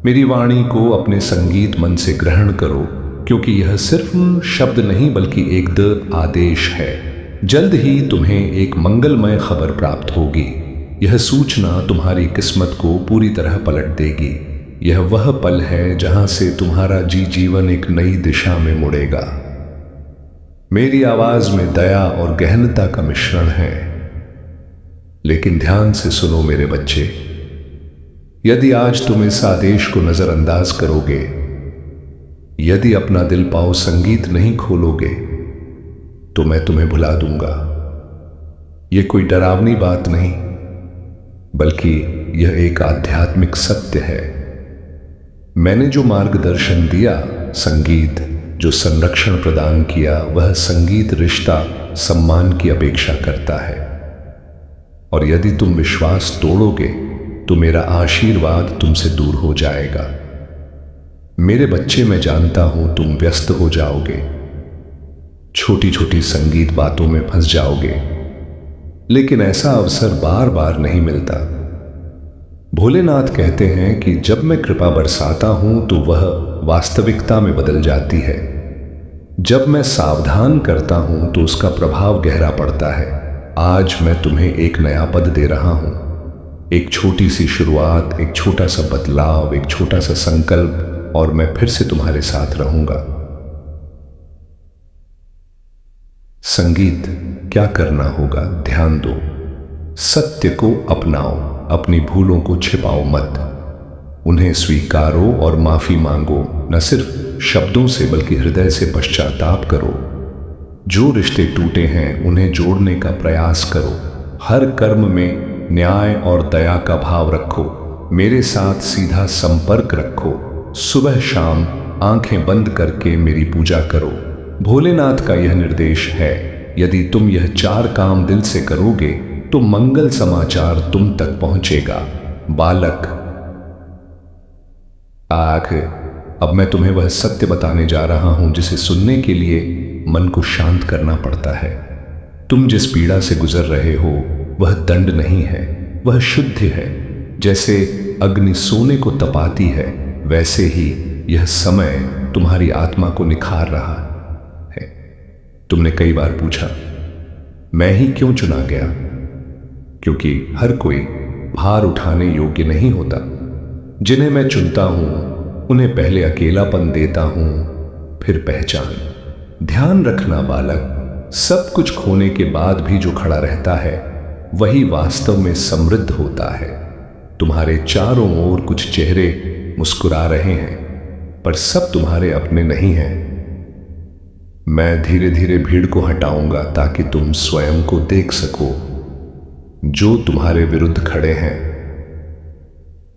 मेरी वाणी को अपने संगीत मन से ग्रहण करो क्योंकि यह सिर्फ शब्द नहीं बल्कि एक आदेश है। जल्द ही तुम्हें एक मंगलमय खबर प्राप्त होगी। यह सूचना तुम्हारी किस्मत को पूरी तरह पलट देगी। यह वह पल है जहां से तुम्हारा जीवन एक नई दिशा में मुड़ेगा। मेरी आवाज में दया और गहनता का मिश्रण है। लेकिन ध्यान से सुनो मेरे बच्चे, यदि आज तुम इस आदेश को नजरअंदाज करोगे, यदि अपना दिल पाओ संगीत नहीं खोलोगे, तो मैं तुम्हें भुला दूंगा। यह कोई डरावनी बात नहीं, बल्कि यह एक आध्यात्मिक सत्य है। मैंने जो मार्गदर्शन दिया, संगीत जो संरक्षण प्रदान किया, वह संगीत रिश्ता सम्मान की अपेक्षा करता है। और यदि तुम विश्वास तोड़ोगे तो मेरा आशीर्वाद तुमसे दूर हो जाएगा। मेरे बच्चे, मैं जानता हूं तुम व्यस्त हो जाओगे, छोटी छोटी संगीत बातों में फंस जाओगे, लेकिन ऐसा अवसर बार बार नहीं मिलता। भोलेनाथ कहते हैं कि जब मैं कृपा बरसाता हूं तो वह वास्तविकता में बदल जाती है। जब मैं सावधान करता हूं तो उसका प्रभाव गहरा पड़ता है। आज मैं तुम्हें एक नया पद दे रहा हूं, एक छोटी सी शुरुआत, एक छोटा सा बदलाव, एक छोटा सा संकल्प, और मैं फिर से तुम्हारे साथ रहूंगा। संगीत, क्या करना होगा? ध्यान दो, सत्य को अपनाओ, अपनी भूलों को छिपाओ मत, उन्हें स्वीकारो और माफी मांगो। न सिर्फ शब्दों से बल्कि हृदय से पश्चाताप करो। जो रिश्ते टूटे हैं उन्हें जोड़ने का प्रयास करो। हर कर्म में न्याय और दया का भाव रखो। मेरे साथ सीधा संपर्क रखो। सुबह शाम आंखें बंद करके मेरी पूजा करो। भोलेनाथ का यह निर्देश है, यदि तुम यह 4 काम दिल से करोगे तो मंगल समाचार तुम तक पहुंचेगा। बालक, अब मैं तुम्हें वह सत्य बताने जा रहा हूं जिसे सुनने के लिए मन को शांत करना पड़ता है। तुम जिस पीड़ा से गुजर रहे हो वह दंड नहीं है, वह शुद्ध है। जैसे अग्नि सोने को तपाती है, वैसे ही यह समय तुम्हारी आत्मा को निखार रहा है। तुमने कई बार पूछा, मैं ही क्यों चुना गया? क्योंकि हर कोई भार उठाने योग्य नहीं होता। जिन्हें मैं चुनता हूं उन्हें पहले अकेलापन देता हूं, फिर पहचान। ध्यान रखना बालक, सब कुछ खोने के बाद भी जो खड़ा रहता है वही वास्तव में समृद्ध होता है। तुम्हारे चारों ओर कुछ चेहरे मुस्कुरा रहे हैं, पर सब तुम्हारे अपने नहीं हैं। मैं धीरे धीरे भीड़ को हटाऊंगा ताकि तुम स्वयं को देख सको। जो तुम्हारे विरुद्ध खड़े हैं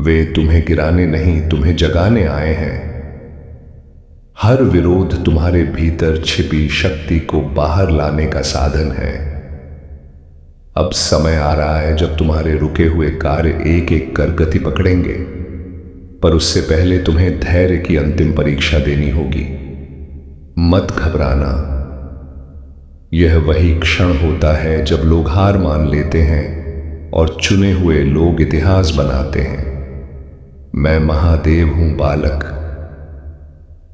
वे तुम्हें गिराने नहीं, तुम्हें जगाने आए हैं। हर विरोध तुम्हारे भीतर छिपी शक्ति को बाहर लाने का साधन है। अब समय आ रहा है जब तुम्हारे रुके हुए कार्य एक एक कर गति पकड़ेंगे, पर उससे पहले तुम्हें धैर्य की अंतिम परीक्षा देनी होगी। मत घबराना। यह वही क्षण होता है जब लोग हार मान लेते हैं और चुने हुए लोग इतिहास बनाते हैं। मैं महादेव हूं बालक।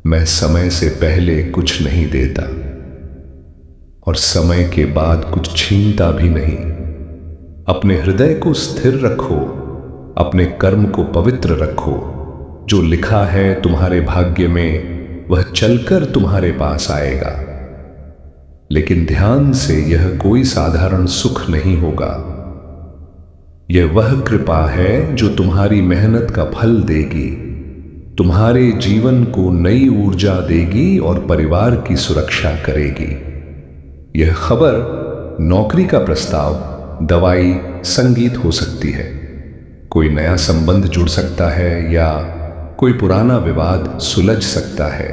मैं समय से पहले कुछ नहीं देता और समय के बाद कुछ छीनता भी नहीं। अपने हृदय को स्थिर रखो, अपने कर्म को पवित्र रखो। जो लिखा है तुम्हारे भाग्य में वह चलकर तुम्हारे पास आएगा। लेकिन ध्यान से, यह कोई साधारण सुख नहीं होगा। यह वह कृपा है जो तुम्हारी मेहनत का फल देगी, तुम्हारे जीवन को नई ऊर्जा देगी और परिवार की सुरक्षा करेगी। यह खबर नौकरी का प्रस्ताव, दवाई, संगीत हो सकती है। कोई नया संबंध जुड़ सकता है या कोई पुराना विवाद सुलझ सकता है।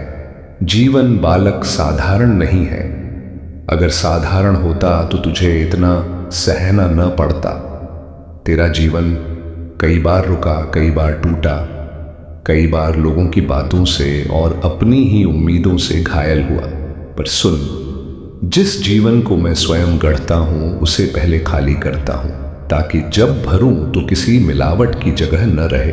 जीवन बालक साधारण नहीं है। अगर साधारण होता तो तुझे इतना सहना न पड़ता। तेरा जीवन कई बार रुका, कई बार टूटा, कई बार लोगों की बातों से और अपनी ही उम्मीदों से घायल हुआ। पर सुन, जिस जीवन को मैं स्वयं गढ़ता हूं उसे पहले खाली करता हूं, ताकि जब भरूं तो किसी मिलावट की जगह न रहे।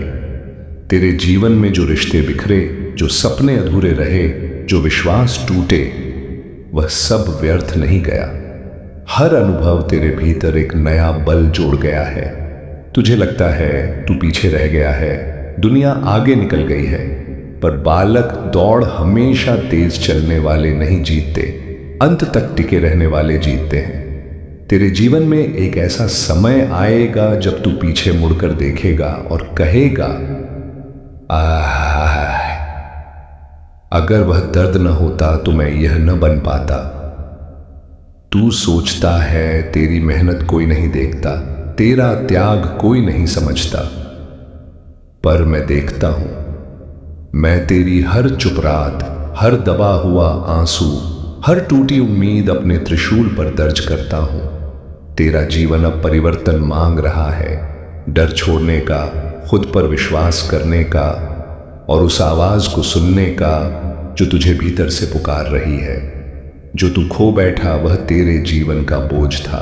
तेरे जीवन में जो रिश्ते बिखरे, जो सपने अधूरे रहे, जो विश्वास टूटे वह सब व्यर्थ नहीं गया। हर अनुभव तेरे भीतर एक नया बल जोड़ गया है। तुझे लगता है तू पीछे रह गया है, दुनिया आगे निकल गई है, पर बालक, दौड़ हमेशा तेज चलने वाले नहीं जीतते, अंत तक टिके रहने वाले जीतते हैं। तेरे जीवन में एक ऐसा समय आएगा जब तू पीछे मुड़कर देखेगा और कहेगा, आह, अगर वह दर्द न होता तो मैं यह न बन पाता। तू सोचता है तेरी मेहनत कोई नहीं देखता, तेरा त्याग कोई नहीं समझता, पर मैं देखता हूं। मैं तेरी हर चुप रात, हर दबा हुआ आंसू, हर टूटी उम्मीद अपने त्रिशूल पर दर्ज करता हूं। तेरा जीवन अब परिवर्तन मांग रहा है, डर छोड़ने का, खुद पर विश्वास करने का और उस आवाज को सुनने का जो तुझे भीतर से पुकार रही है। जो तू खो बैठा वह तेरे जीवन का बोझ था।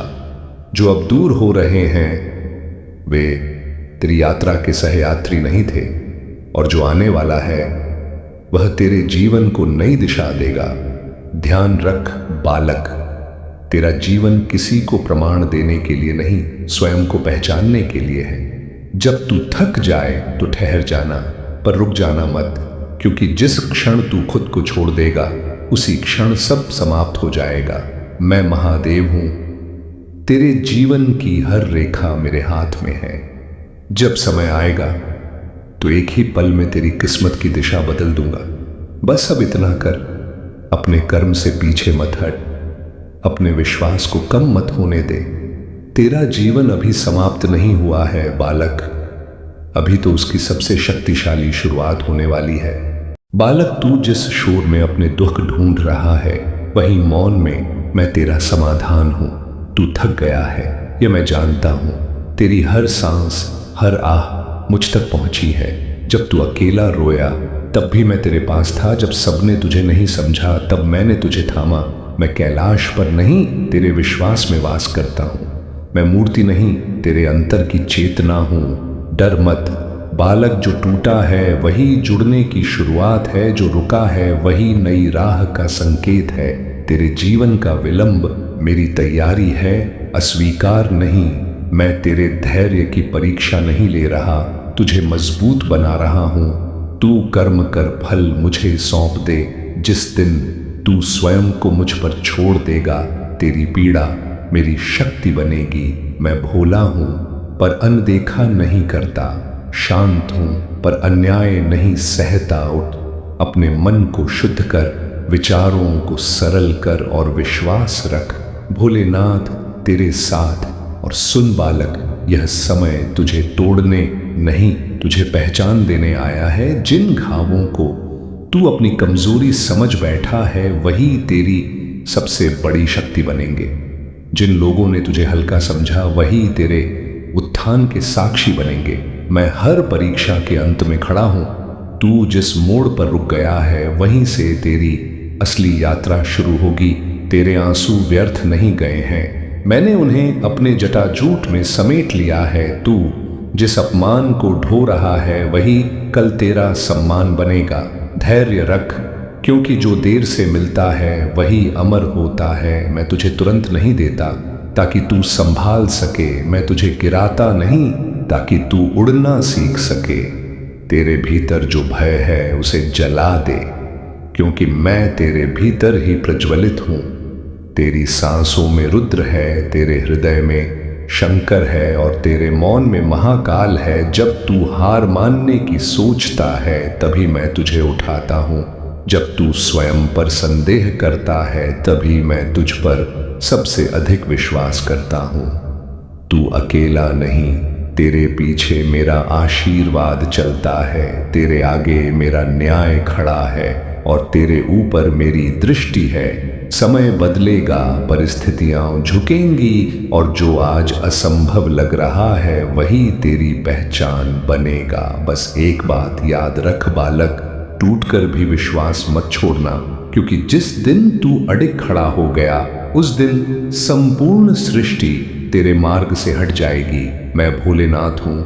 जो अब दूर हो रहे हैं वे तेरी यात्रा के सहयात्री नहीं थे, और जो आने वाला है वह तेरे जीवन को नई दिशा देगा। ध्यान रख बालक, तेरा जीवन किसी को प्रमाण देने के लिए नहीं, स्वयं को पहचानने के लिए है। जब तू थक जाए तो ठहर जाना, पर रुक जाना मत, क्योंकि जिस क्षण तू खुद को छोड़ देगा उसी क्षण सब समाप्त हो जाएगा। मैं महादेव हूं, तेरे जीवन की हर रेखा मेरे हाथ में है। जब समय आएगा तो एक ही पल में तेरी किस्मत की दिशा बदल दूंगा। बस अब इतना कर, अपने कर्म से पीछे मत हट, अपने विश्वास को कम मत होने दे। तेरा जीवन अभी समाप्त नहीं हुआ है बालक, अभी तो उसकी सबसे शक्तिशाली शुरुआत होने वाली है। बालक, तू जिस शोर में अपने दुख ढूंढ रहा है वहीं मौन में मैं तेरा समाधान हूं। तू थक गया है, यह मैं जानता हूं। तेरी हर सांस, हर आह मुझ तक पहुंची है। जब तू अकेला रोया तब भी मैं तेरे पास था। जब सबने तुझे नहीं समझा तब मैंने तुझे थामा। मैं कैलाश पर नहीं तेरे विश्वास में वास करता हूं। मैं मूर्ति नहीं तेरे अंतर की चेतना हूं। डर मत बालक, जो टूटा है वही जुड़ने की शुरुआत है, जो रुका है वही नई राह का संकेत है। तेरे जीवन का विलंब मेरी तैयारी है, अस्वीकार नहीं। मैं तेरे धैर्य की परीक्षा नहीं ले रहा, तुझे मजबूत बना रहा हूं। तू कर्म कर, फल मुझे सौंप दे। जिस दिन तू स्वयं को मुझ पर छोड़ देगा तेरी पीड़ा मेरी शक्ति बनेगी। मैं भोला हूं पर अनदेखा नहीं करता, शांत हूं पर अन्याय नहीं सहता। उठ, अपने मन को शुद्ध कर, विचारों को सरल कर और विश्वास रख। भोलेनाथ तेरे साथ। और सुन बालक, यह समय तुझे तोड़ने नहीं तुझे पहचान देने आया है। जिन घावों को तू अपनी कमजोरी समझ बैठा है वही तेरी सबसे बड़ी शक्ति बनेंगे। जिन लोगों ने तुझे हल्का समझा वही तेरे उत्थान के साक्षी बनेंगे। मैं हर परीक्षा के अंत में खड़ा हूं। तू जिस मोड़ पर रुक गया है वहीं से तेरी असली यात्रा शुरू होगी। तेरे आंसू व्यर्थ नहीं गए हैं, मैंने उन्हें अपने जटाजूट में समेट लिया है। तू जिस अपमान को ढो रहा है वही कल तेरा सम्मान बनेगा। धैर्य रख, क्योंकि जो देर से मिलता है वही अमर होता है। मैं तुझे तुरंत नहीं देता ताकि तू संभाल सके, मैं तुझे गिराता नहीं ताकि तू उड़ना सीख सके। तेरे भीतर जो भय है उसे जला दे, क्योंकि मैं तेरे भीतर ही प्रज्वलित हूं। तेरी सांसों में रुद्र है, तेरे हृदय में शंकर है और तेरे मौन में महाकाल है। जब तू हार मानने की सोचता है तभी मैं तुझे उठाता हूं। जब तू स्वयं पर संदेह करता है तभी मैं तुझ पर सबसे अधिक विश्वास करता हूं। तू अकेला नहीं, तेरे पीछे मेरा आशीर्वाद चलता है। तेरे आगे मेरा न्याय खड़ा है और तेरे ऊपर मेरी दृष्टि है। समय बदलेगा, परिस्थितियां झुकेंगी और जो आज असंभव लग रहा है वही तेरी पहचान बनेगा। बस एक बात याद रख बालक, टूटकर भी विश्वास मत छोड़ना, क्योंकि जिस दिन तू अडिग खड़ा हो गया उस दिन संपूर्ण सृष्टि तेरे मार्ग से हट जाएगी। मैं भोलेनाथ हूं,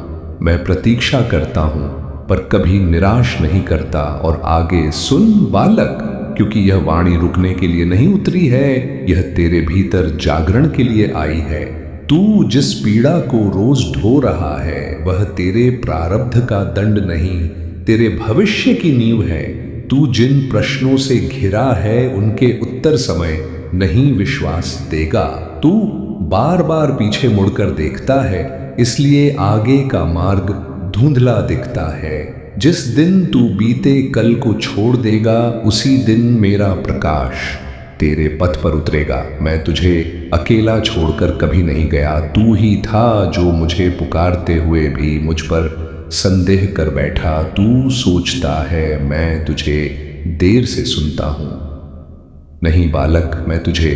मैं प्रतीक्षा करता हूं पर कभी निराश नहीं करता। और आगे सुन बालक, क्योंकि यह वाणी रुकने के लिए नहीं उतरी है, यह तेरे भीतर जागरण के लिए आई है। तू जिस पीड़ा को रोज ढो रहा है वह तेरे प्रारब्ध का दंड नहीं, तेरे भविष्य की नींव है। तू जिन प्रश्नों से घिरा है उनके उत्तर समय नहीं विश्वास देगा। तू बार बार पीछे मुड़कर देखता है, इसलिए आगे का मार्ग धुंधला दिखता है। जिस दिन तू बीते कल को छोड़ देगा उसी दिन मेरा प्रकाश तेरे पथ पर उतरेगा। मैं तुझे अकेला छोड़कर कभी नहीं गया, तू ही था जो मुझे पुकारते हुए भी मुझ पर संदेह कर बैठा। तू सोचता है मैं तुझे देर से सुनता हूं, नहीं बालक, मैं तुझे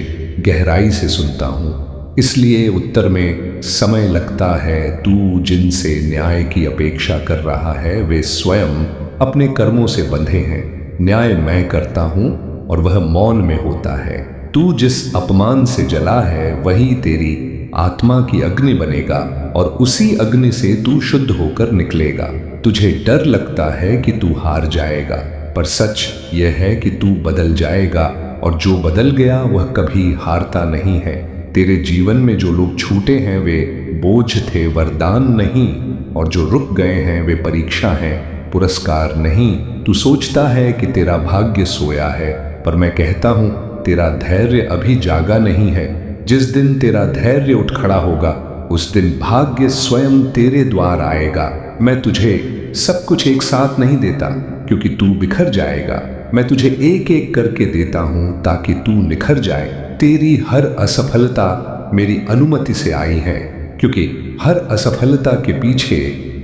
गहराई से सुनता हूं, इसलिए उत्तर में समय लगता है। तू जिनसे न्याय की अपेक्षा कर रहा है वे स्वयं अपने कर्मों से बंधे हैं। न्याय मैं करता हूं और वह मौन में होता है। तू जिस अपमान से जला है वही तेरी आत्मा की अग्नि बनेगा और उसी अग्नि से तू शुद्ध होकर निकलेगा। तुझे डर लगता है कि तू हार जाएगा, पर सच यह है कि तू बदल जाएगा, और जो बदल गया वह कभी हारता नहीं है। तेरे जीवन में जो लोग छूटे हैं वे बोझ थे, वरदान नहीं, और जो रुक गए हैं वे परीक्षा हैं, पुरस्कार नहीं। तू सोचता है कि तेरा भाग्य सोया है, पर मैं कहता हूं तेरा धैर्य अभी जागा नहीं है। जिस दिन तेरा धैर्य उठ खड़ा होगा उस दिन भाग्य स्वयं तेरे द्वार आएगा। मैं तुझे सब कुछ एक साथ नहीं देता क्योंकि तू बिखर जाएगा, मैं तुझे एक एक करके देता हूं ताकि तू निखर जाए। तेरी हर असफलता मेरी अनुमति से आई है, क्योंकि हर असफलता के पीछे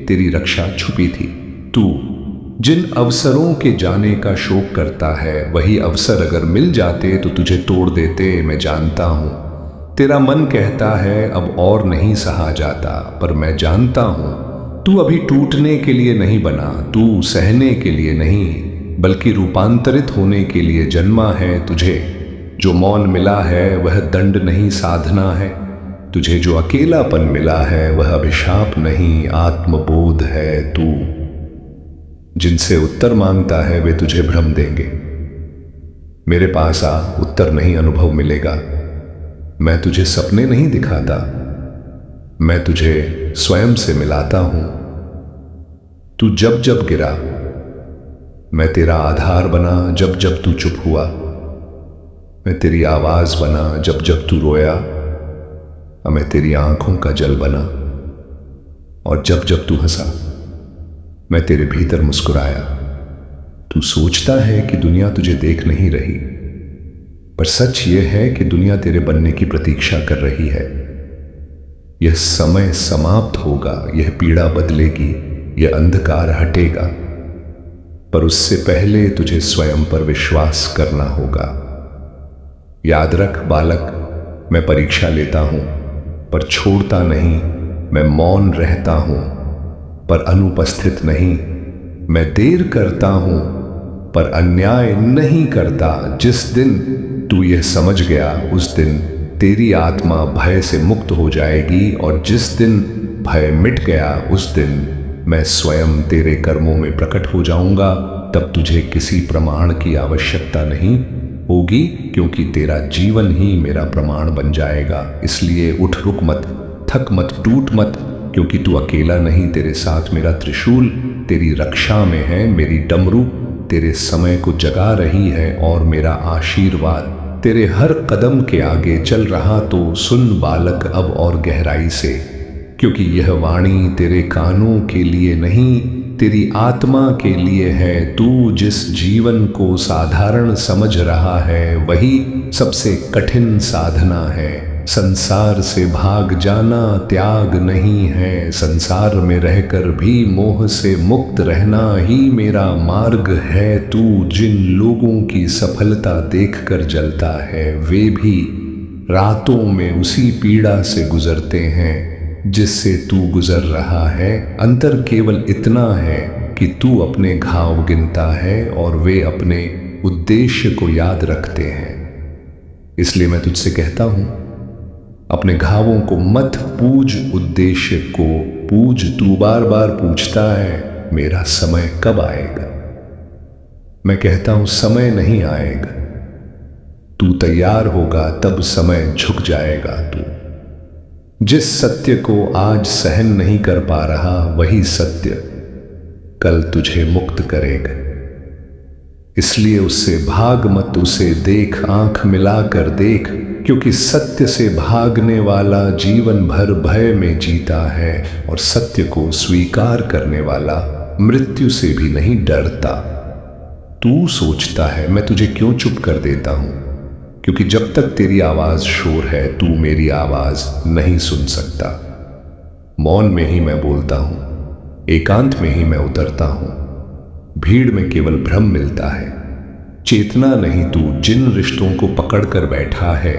तेरी रक्षा छुपी थी। तू जिन अवसरों के जाने का शोक करता है वही अवसर अगर मिल जाते तो तुझे तोड़ देते, मैं जानता हूं। तेरा मन कहता है अब और नहीं सहा जाता, पर मैं जानता हूं तू अभी टूटने के लिए नहीं बना, तू सहने के लिए नहीं बल्कि रूपांतरित होने के लिए जन्मा है। तुझे जो मौन मिला है वह दंड नहीं, साधना है। तुझे जो अकेलापन मिला है वह अभिशाप नहीं, आत्मबोध है। तू जिनसे उत्तर मांगता है वे तुझे भ्रम देंगे। मेरे पास आ, उत्तर नहीं अनुभव मिलेगा। मैं तुझे सपने नहीं दिखाता, मैं तुझे स्वयं से मिलाता हूं। तू जब जब गिरा मैं तेरा आधार बना, जब जब तू चुप हुआ मैं तेरी आवाज बना, जब जब तू रोया मैं तेरी आंखों का जल बना, और जब जब तू हंसा मैं तेरे भीतर मुस्कुराया। तू सोचता है कि दुनिया तुझे देख नहीं रही, पर सच यह है कि दुनिया तेरे बनने की प्रतीक्षा कर रही है। यह समय समाप्त होगा, यह पीड़ा बदलेगी, यह अंधकार हटेगा, पर उससे पहले तुझे स्वयं पर विश्वास करना होगा। याद रख बालक, मैं परीक्षा लेता हूं पर छोड़ता नहीं, मैं मौन रहता हूं पर अनुपस्थित नहीं, मैं देर करता हूं पर अन्याय नहीं करता। जिस दिन तू यह समझ गया उस दिन तेरी आत्मा भय से मुक्त हो जाएगी, और जिस दिन भय मिट गया उस दिन मैं स्वयं तेरे कर्मों में प्रकट हो जाऊंगा। तब तुझे किसी प्रमाण की आवश्यकता नहीं होगी, क्योंकि तेरा जीवन ही मेरा प्रमाण बन जाएगा। इसलिए उठ, रुक मत, थक मत, टूट मत, क्योंकि तू अकेला नहीं, तेरे साथ मेरा त्रिशूल तेरी रक्षा में है। मेरी डमरू तेरे समय को जगा रही है और मेरा आशीर्वाद तेरे हर कदम के आगे चल रहा। तो सुन बालक अब और गहराई से, क्योंकि यह वाणी तेरे कानों के लिए नहीं, तेरी आत्मा के लिए है। तू जिस जीवन को साधारण समझ रहा है वही सबसे कठिन साधना है। संसार से भाग जाना त्याग नहीं है, संसार में रहकर भी मोह से मुक्त रहना ही मेरा मार्ग है। तू जिन लोगों की सफलता देखकर जलता है वे भी रातों में उसी पीड़ा से गुजरते हैं जिससे तू गुजर रहा है। अंतर केवल इतना है कि तू अपने घाव गिनता है और वे अपने उद्देश्य को याद रखते हैं। इसलिए मैं तुझसे कहता हूं, अपने घावों को मत पूज, उद्देश्य को पूज। तू बार बार पूछता है मेरा समय कब आएगा। मैं कहता हूं समय नहीं आएगा, तू तैयार होगा तब समय झुक जाएगा। तू जिस सत्य को आज सहन नहीं कर पा रहा, वही सत्य कल तुझे मुक्त करेगा। इसलिए उससे भाग मत, उसे देख, आंख मिलाकर देख, क्योंकि सत्य से भागने वाला जीवन भर भय में जीता है और सत्य को स्वीकार करने वाला मृत्यु से भी नहीं डरता। तू सोचता है मैं तुझे क्यों चुप कर देता हूं, क्योंकि जब तक तेरी आवाज शोर है, तू मेरी आवाज नहीं सुन सकता। मौन में ही मैं बोलता हूं, एकांत में ही मैं उतरता हूं। भीड़ में केवल भ्रम मिलता है, चेतना नहीं। तू जिन रिश्तों को पकड़कर बैठा है,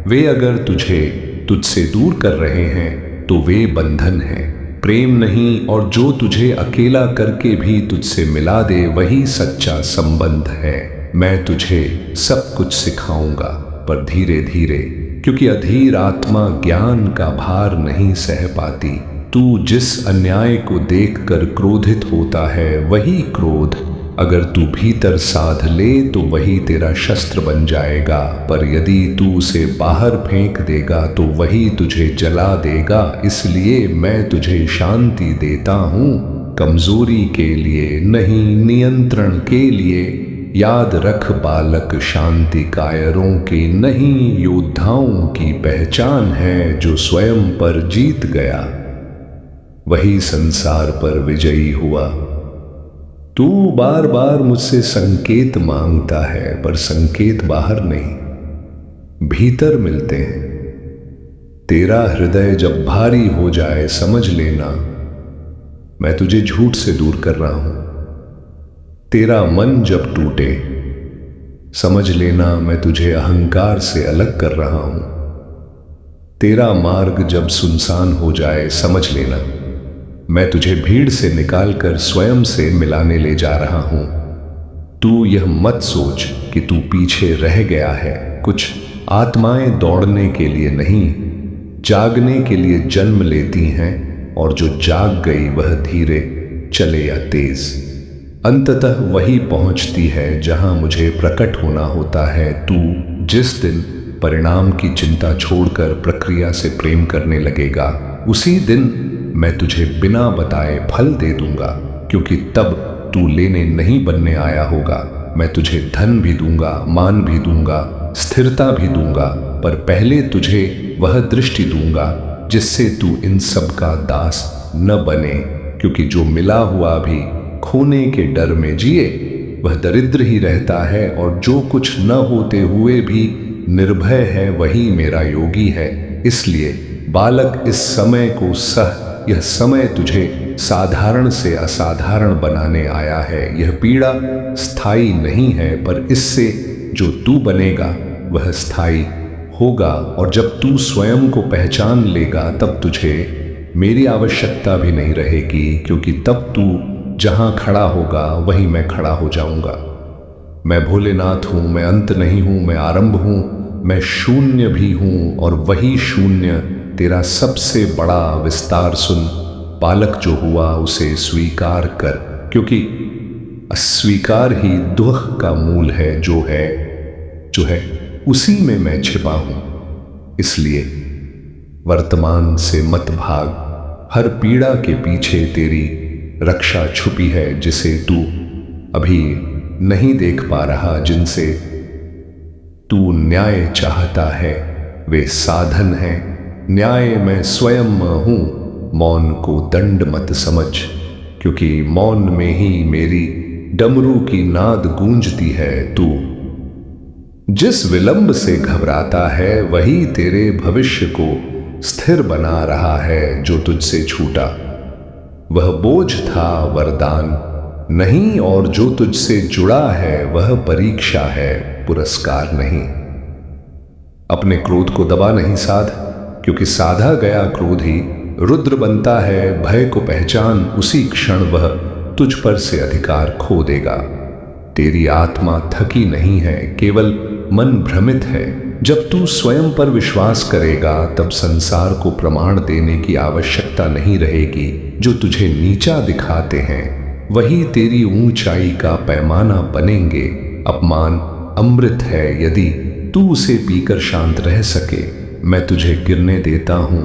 वे अगर तुझे तुझसे दूर कर रहे हैं तो वे बंधन है, प्रेम नहीं। और जो तुझे अकेला करके भी तुझसे मिला दे, वही सच्चा संबंध है। मैं तुझे सब कुछ सिखाऊंगा, पर धीरे धीरे, क्योंकि अधीर आत्मा ज्ञान का भार नहीं सह पाती। तू जिस अन्याय को देखकर क्रोधित होता है, वही क्रोध अगर तू भीतर साध ले तो वही तेरा शस्त्र बन जाएगा। पर यदि तू उसे बाहर फेंक देगा तो वही तुझे जला देगा। इसलिए मैं तुझे शांति देता हूं, कमजोरी के लिए नहीं, नियंत्रण के लिए। याद रख बालक, शांति कायरों की नहीं, योद्धाओं की पहचान है। जो स्वयं पर जीत गया, वही संसार पर विजयी हुआ। तू बार बार मुझसे संकेत मांगता है, पर संकेत बाहर नहीं, भीतर मिलते हैं। तेरा हृदय जब भारी हो जाए, समझ लेना मैं तुझे झूठ से दूर कर रहा हूं। तेरा मन जब टूटे, समझ लेना मैं तुझे अहंकार से अलग कर रहा हूं। तेरा मार्ग जब सुनसान हो जाए, समझ लेना मैं तुझे भीड़ से निकालकर स्वयं से मिलाने ले जा रहा हूं। तू यह मत सोच कि तू पीछे रह गया है। कुछ आत्माएं दौड़ने के लिए नहीं, जागने के लिए जन्म लेती हैं, और जो जाग गई वह धीरे चले या तेज, अंततः वही पहुंचती है जहां मुझे प्रकट होना होता है। तू जिस दिन परिणाम की चिंता छोड़कर प्रक्रिया से प्रेम करने लगेगा, उसी दिन मैं तुझे बिना बताए फल दे दूंगा, क्योंकि तब तू लेने नहीं बनने आया होगा। मैं तुझे धन भी दूंगा, मान भी दूंगा, स्थिरता भी दूंगा, पर पहले तुझे वह दृष्टि दूंगा जिससे तू इन सब का दास न बने। क्योंकि जो मिला हुआ भी खोने के डर में जिए, वह दरिद्र ही रहता है, और जो कुछ न होते हुए भी निर्भय है, वही मेरा योगी है। इसलिए बालक, इस समय को सह। यह समय तुझे साधारण से असाधारण बनाने आया है। यह पीड़ा स्थायी नहीं है, पर इससे जो तू बनेगा वह स्थायी होगा। और जब तू स्वयं को पहचान लेगा, तब तुझे मेरी आवश्यकता भी नहीं रहेगी, क्योंकि तब तू जहां खड़ा होगा वहीं मैं खड़ा हो जाऊंगा। मैं भोलेनाथ हूं, मैं अंत नहीं हूं, मैं आरंभ हूं, मैं शून्य भी हूं, और वही शून्य तेरा सबसे बड़ा विस्तार। सुन बालक, जो हुआ उसे स्वीकार कर, क्योंकि अस्वीकार ही दुख का मूल है। जो है उसी में मैं छिपा हूं। इसलिए वर्तमान से मत भाग। हर पीड़ा के पीछे तेरी रक्षा छुपी है, जिसे तू अभी नहीं देख पा रहा। जिनसे तू न्याय चाहता है, वे साधन है। न्याय मैं स्वयं हूं। मौन को दंड मत समझ, क्योंकि मौन में ही मेरी डमरू की नाद गूंजती है। तू जिस विलंब से घबराता है, वही तेरे भविष्य को स्थिर बना रहा है। जो तुझसे छूटा वह बोझ था, वरदान नहीं, और जो तुझसे जुड़ा है वह परीक्षा है, पुरस्कार नहीं। अपने क्रोध को दबा नहीं साध, क्योंकि साधा गया क्रोध ही रुद्र बनता है। भय को पहचान, उसी क्षण वह तुझ पर से अधिकार खो देगा। तेरी आत्मा थकी नहीं है, केवल मन भ्रमित है। जब तू स्वयं पर विश्वास करेगा, तब संसार को प्रमाण देने की आवश्यकता नहीं रहेगी। जो तुझे नीचा दिखाते हैं, वही तेरी ऊंचाई का पैमाना बनेंगे। अपमान अमृत है, यदि तू उसे पीकर शांत रह सके। मैं तुझे गिरने देता हूं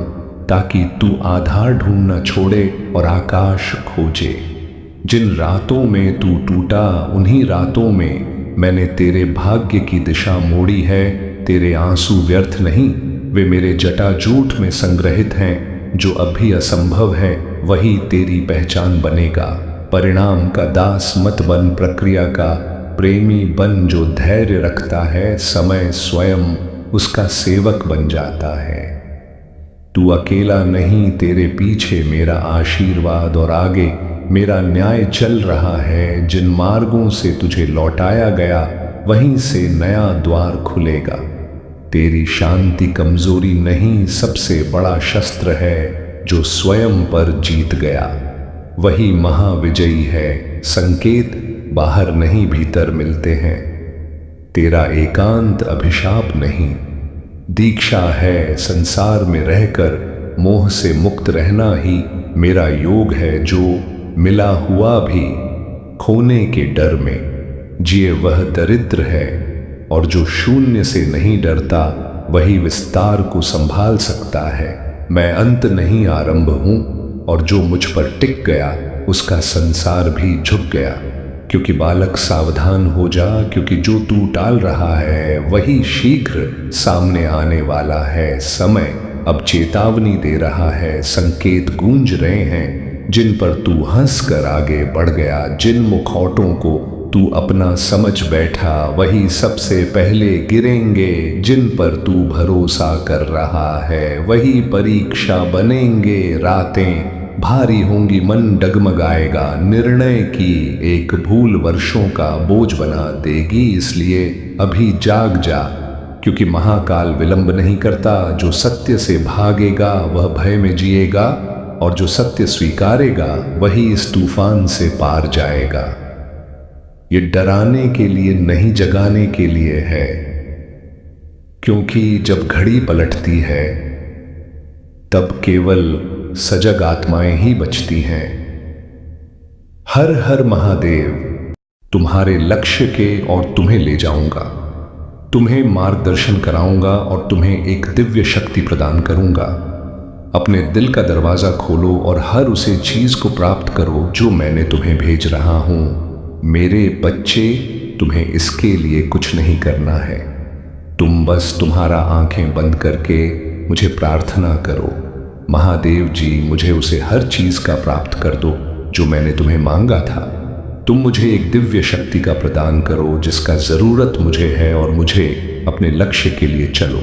ताकि तू आधार ढूंढना छोड़े और आकाश खोजे। जिन रातों में तू टूटा, उन्हीं रातों में मैंने तेरे भाग्य की दिशा मोड़ी है। तेरे आंसू व्यर्थ नहीं, वे मेरे जटाजूट में संग्रहित हैं। जो अभी असंभव है वही तेरी पहचान बनेगा। परिणाम का दास मत बन, प्रक्रिया का प्रेमी बन। जो धैर्य रखता है, समय स्वयं उसका सेवक बन जाता है। तू अकेला नहीं, तेरे पीछे मेरा आशीर्वाद और आगे मेरा न्याय चल रहा है। जिन मार्गों से तुझे लौटाया गया, वहीं से नया द्वार खुलेगा। तेरी शांति कमजोरी नहीं, सबसे बड़ा शस्त्र है। जो स्वयं पर जीत गया वही महाविजयी है। संकेत बाहर नहीं, भीतर मिलते हैं। तेरा एकांत अभिशाप नहीं, दीक्षा है। संसार में रहकर मोह से मुक्त रहना ही मेरा योग है। जो मिला हुआ भी खोने के डर में जिए वह दरिद्र है, और जो शून्य से नहीं डरता वही विस्तार को संभाल सकता है। मैं अंत नहीं, आरंभ हूं, और जो मुझ पर टिक गया उसका संसार भी झुक गया। क्योंकि बालक सावधान हो जा, क्योंकि जो तू टाल रहा है वही शीघ्र सामने आने वाला है। समय अब चेतावनी दे रहा है, संकेत गूंज रहे हैं। जिन पर तू हंस कर आगे बढ़ गया, जिन मुखौटों को तू अपना समझ बैठा, वही सबसे पहले गिरेंगे। जिन पर तू भरोसा कर रहा है वही परीक्षा बनेंगे। रातें भारी होंगी, मन डगमगाएगा। निर्णय की एक भूल वर्षों का बोझ बना देगी। इसलिए अभी जाग जा, क्योंकि महाकाल विलंब नहीं करता। जो सत्य से भागेगा वह भय में जिएगा, और जो सत्य स्वीकारेगा वही इस तूफान से पार जाएगा। ये डराने के लिए नहीं, जगाने के लिए है। क्योंकि जब घड़ी पलटती है तब केवल सजग आत्माएं ही बचती हैं। हर हर महादेव, तुम्हारे लक्ष्य के और तुम्हें ले जाऊंगा। तुम्हें मार्गदर्शन कराऊंगा और तुम्हें एक दिव्य शक्ति प्रदान करूंगा। अपने दिल का दरवाजा खोलो और हर उसे चीज को प्राप्त करो जो मैंने तुम्हें भेज रहा हूं। मेरे बच्चे, तुम्हें इसके लिए कुछ नहीं करना है। तुम बस तुम्हारा आंखें बंद करके मुझे प्रार्थना करो, महादेव जी मुझे उसे हर चीज का प्राप्त कर दो जो मैंने तुम्हें मांगा था। तुम मुझे एक दिव्य शक्ति का प्रदान करो जिसका जरूरत मुझे है, और मुझे अपने लक्ष्य के लिए चलो।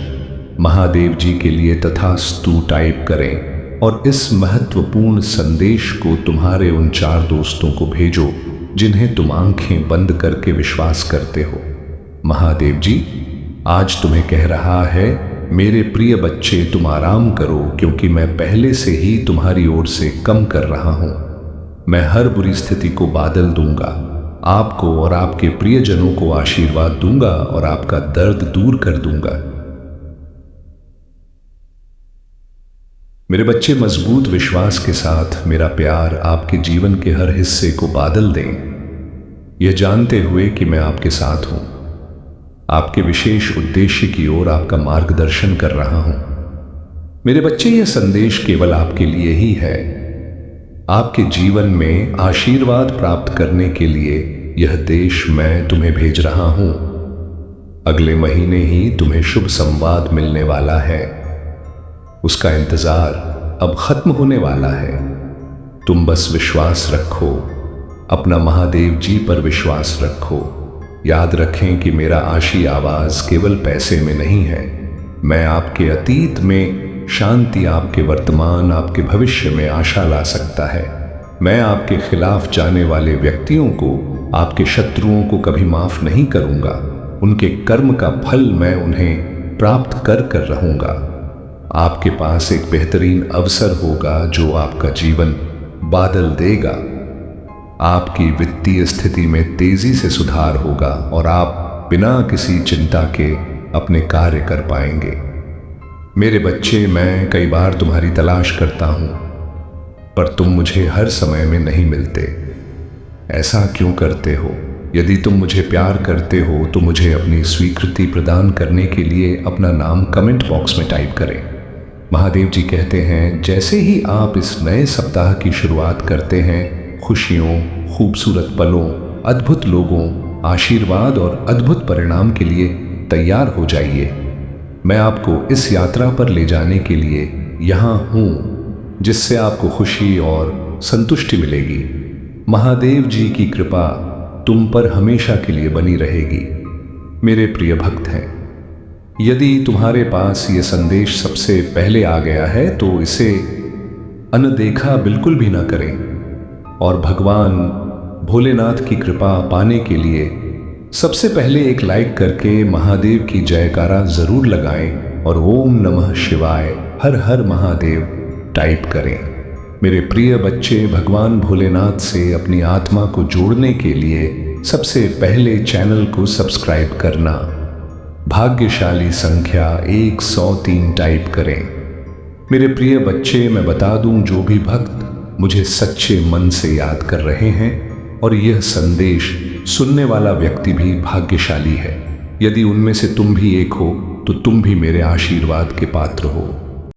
महादेव जी के लिए तथास्तु टाइप करें और इस महत्वपूर्ण संदेश को तुम्हारे उन 4 दोस्तों को भेजो जिन्हें तुम आंखें बंद करके विश्वास करते हो। महादेव जी आज तुम्हें कह रहा है, मेरे प्रिय बच्चे तुम आराम करो, क्योंकि मैं पहले से ही तुम्हारी ओर से कम कर रहा हूं। मैं हर बुरी स्थिति को बादल दूंगा, आपको और आपके प्रियजनों को आशीर्वाद दूंगा और आपका दर्द दूर कर दूंगा। मेरे बच्चे मजबूत विश्वास के साथ मेरा प्यार आपके जीवन के हर हिस्से को बादल दें, यह जानते हुए कि मैं आपके साथ हूं, आपके विशेष उद्देश्य की ओर आपका मार्गदर्शन कर रहा हूं। मेरे बच्चे, यह संदेश केवल आपके लिए ही है। आपके जीवन में आशीर्वाद प्राप्त करने के लिए यह देश मैं तुम्हें भेज रहा हूं। अगले महीने ही तुम्हें शुभ संवाद मिलने वाला है। उसका इंतजार अब खत्म होने वाला है। तुम बस विश्वास रखो, अपना महादेव जी पर विश्वास रखो। याद रखें कि मेरा आशी आवाज केवल पैसे में नहीं है। मैं आपके अतीत में शांति, आपके वर्तमान, आपके भविष्य में आशा ला सकता है। मैं आपके खिलाफ जाने वाले व्यक्तियों को, आपके शत्रुओं को कभी माफ नहीं करूंगा। उनके कर्म का फल मैं उन्हें प्राप्त कर रहूंगा। आपके पास एक बेहतरीन अवसर होगा जो आपका जीवन बादल देगा। आपकी वित्तीय स्थिति में तेजी से सुधार होगा और आप बिना किसी चिंता के अपने कार्य कर पाएंगे। मेरे बच्चे, मैं कई बार तुम्हारी तलाश करता हूं, पर तुम मुझे हर समय में नहीं मिलते। ऐसा क्यों करते हो? यदि तुम मुझे प्यार करते हो तो मुझे अपनी स्वीकृति प्रदान करने के लिए अपना नाम कमेंट बॉक्स में टाइप करें। महादेव जी कहते हैं, जैसे ही आप इस नए सप्ताह की शुरुआत करते हैं, खुशियों, खूबसूरत पलों, अद्भुत लोगों, आशीर्वाद और अद्भुत परिणाम के लिए तैयार हो जाइए। मैं आपको इस यात्रा पर ले जाने के लिए यहाँ हूँ, जिससे आपको खुशी और संतुष्टि मिलेगी। महादेव जी की कृपा तुम पर हमेशा के लिए बनी रहेगी। मेरे प्रिय भक्त हैं, यदि तुम्हारे पास ये संदेश सबसे पहले आ गया है तो इसे अनदेखा बिल्कुल भी ना करें और भगवान भोलेनाथ की कृपा पाने के लिए सबसे पहले एक लाइक करके महादेव की जयकारा जरूर लगाएं और ओम नमः शिवाय, हर हर महादेव टाइप करें। मेरे प्रिय बच्चे, भगवान भोलेनाथ से अपनी आत्मा को जोड़ने के लिए सबसे पहले चैनल को सब्सक्राइब करना, भाग्यशाली संख्या 103 टाइप करें। मेरे प्रिय बच्चे, मैं बता दूं, जो भी भक्त मुझे सच्चे मन से याद कर रहे हैं और यह संदेश सुनने वाला व्यक्ति भी भाग्यशाली है। यदि उनमें से तुम भी एक हो तो तुम भी मेरे आशीर्वाद के पात्र हो।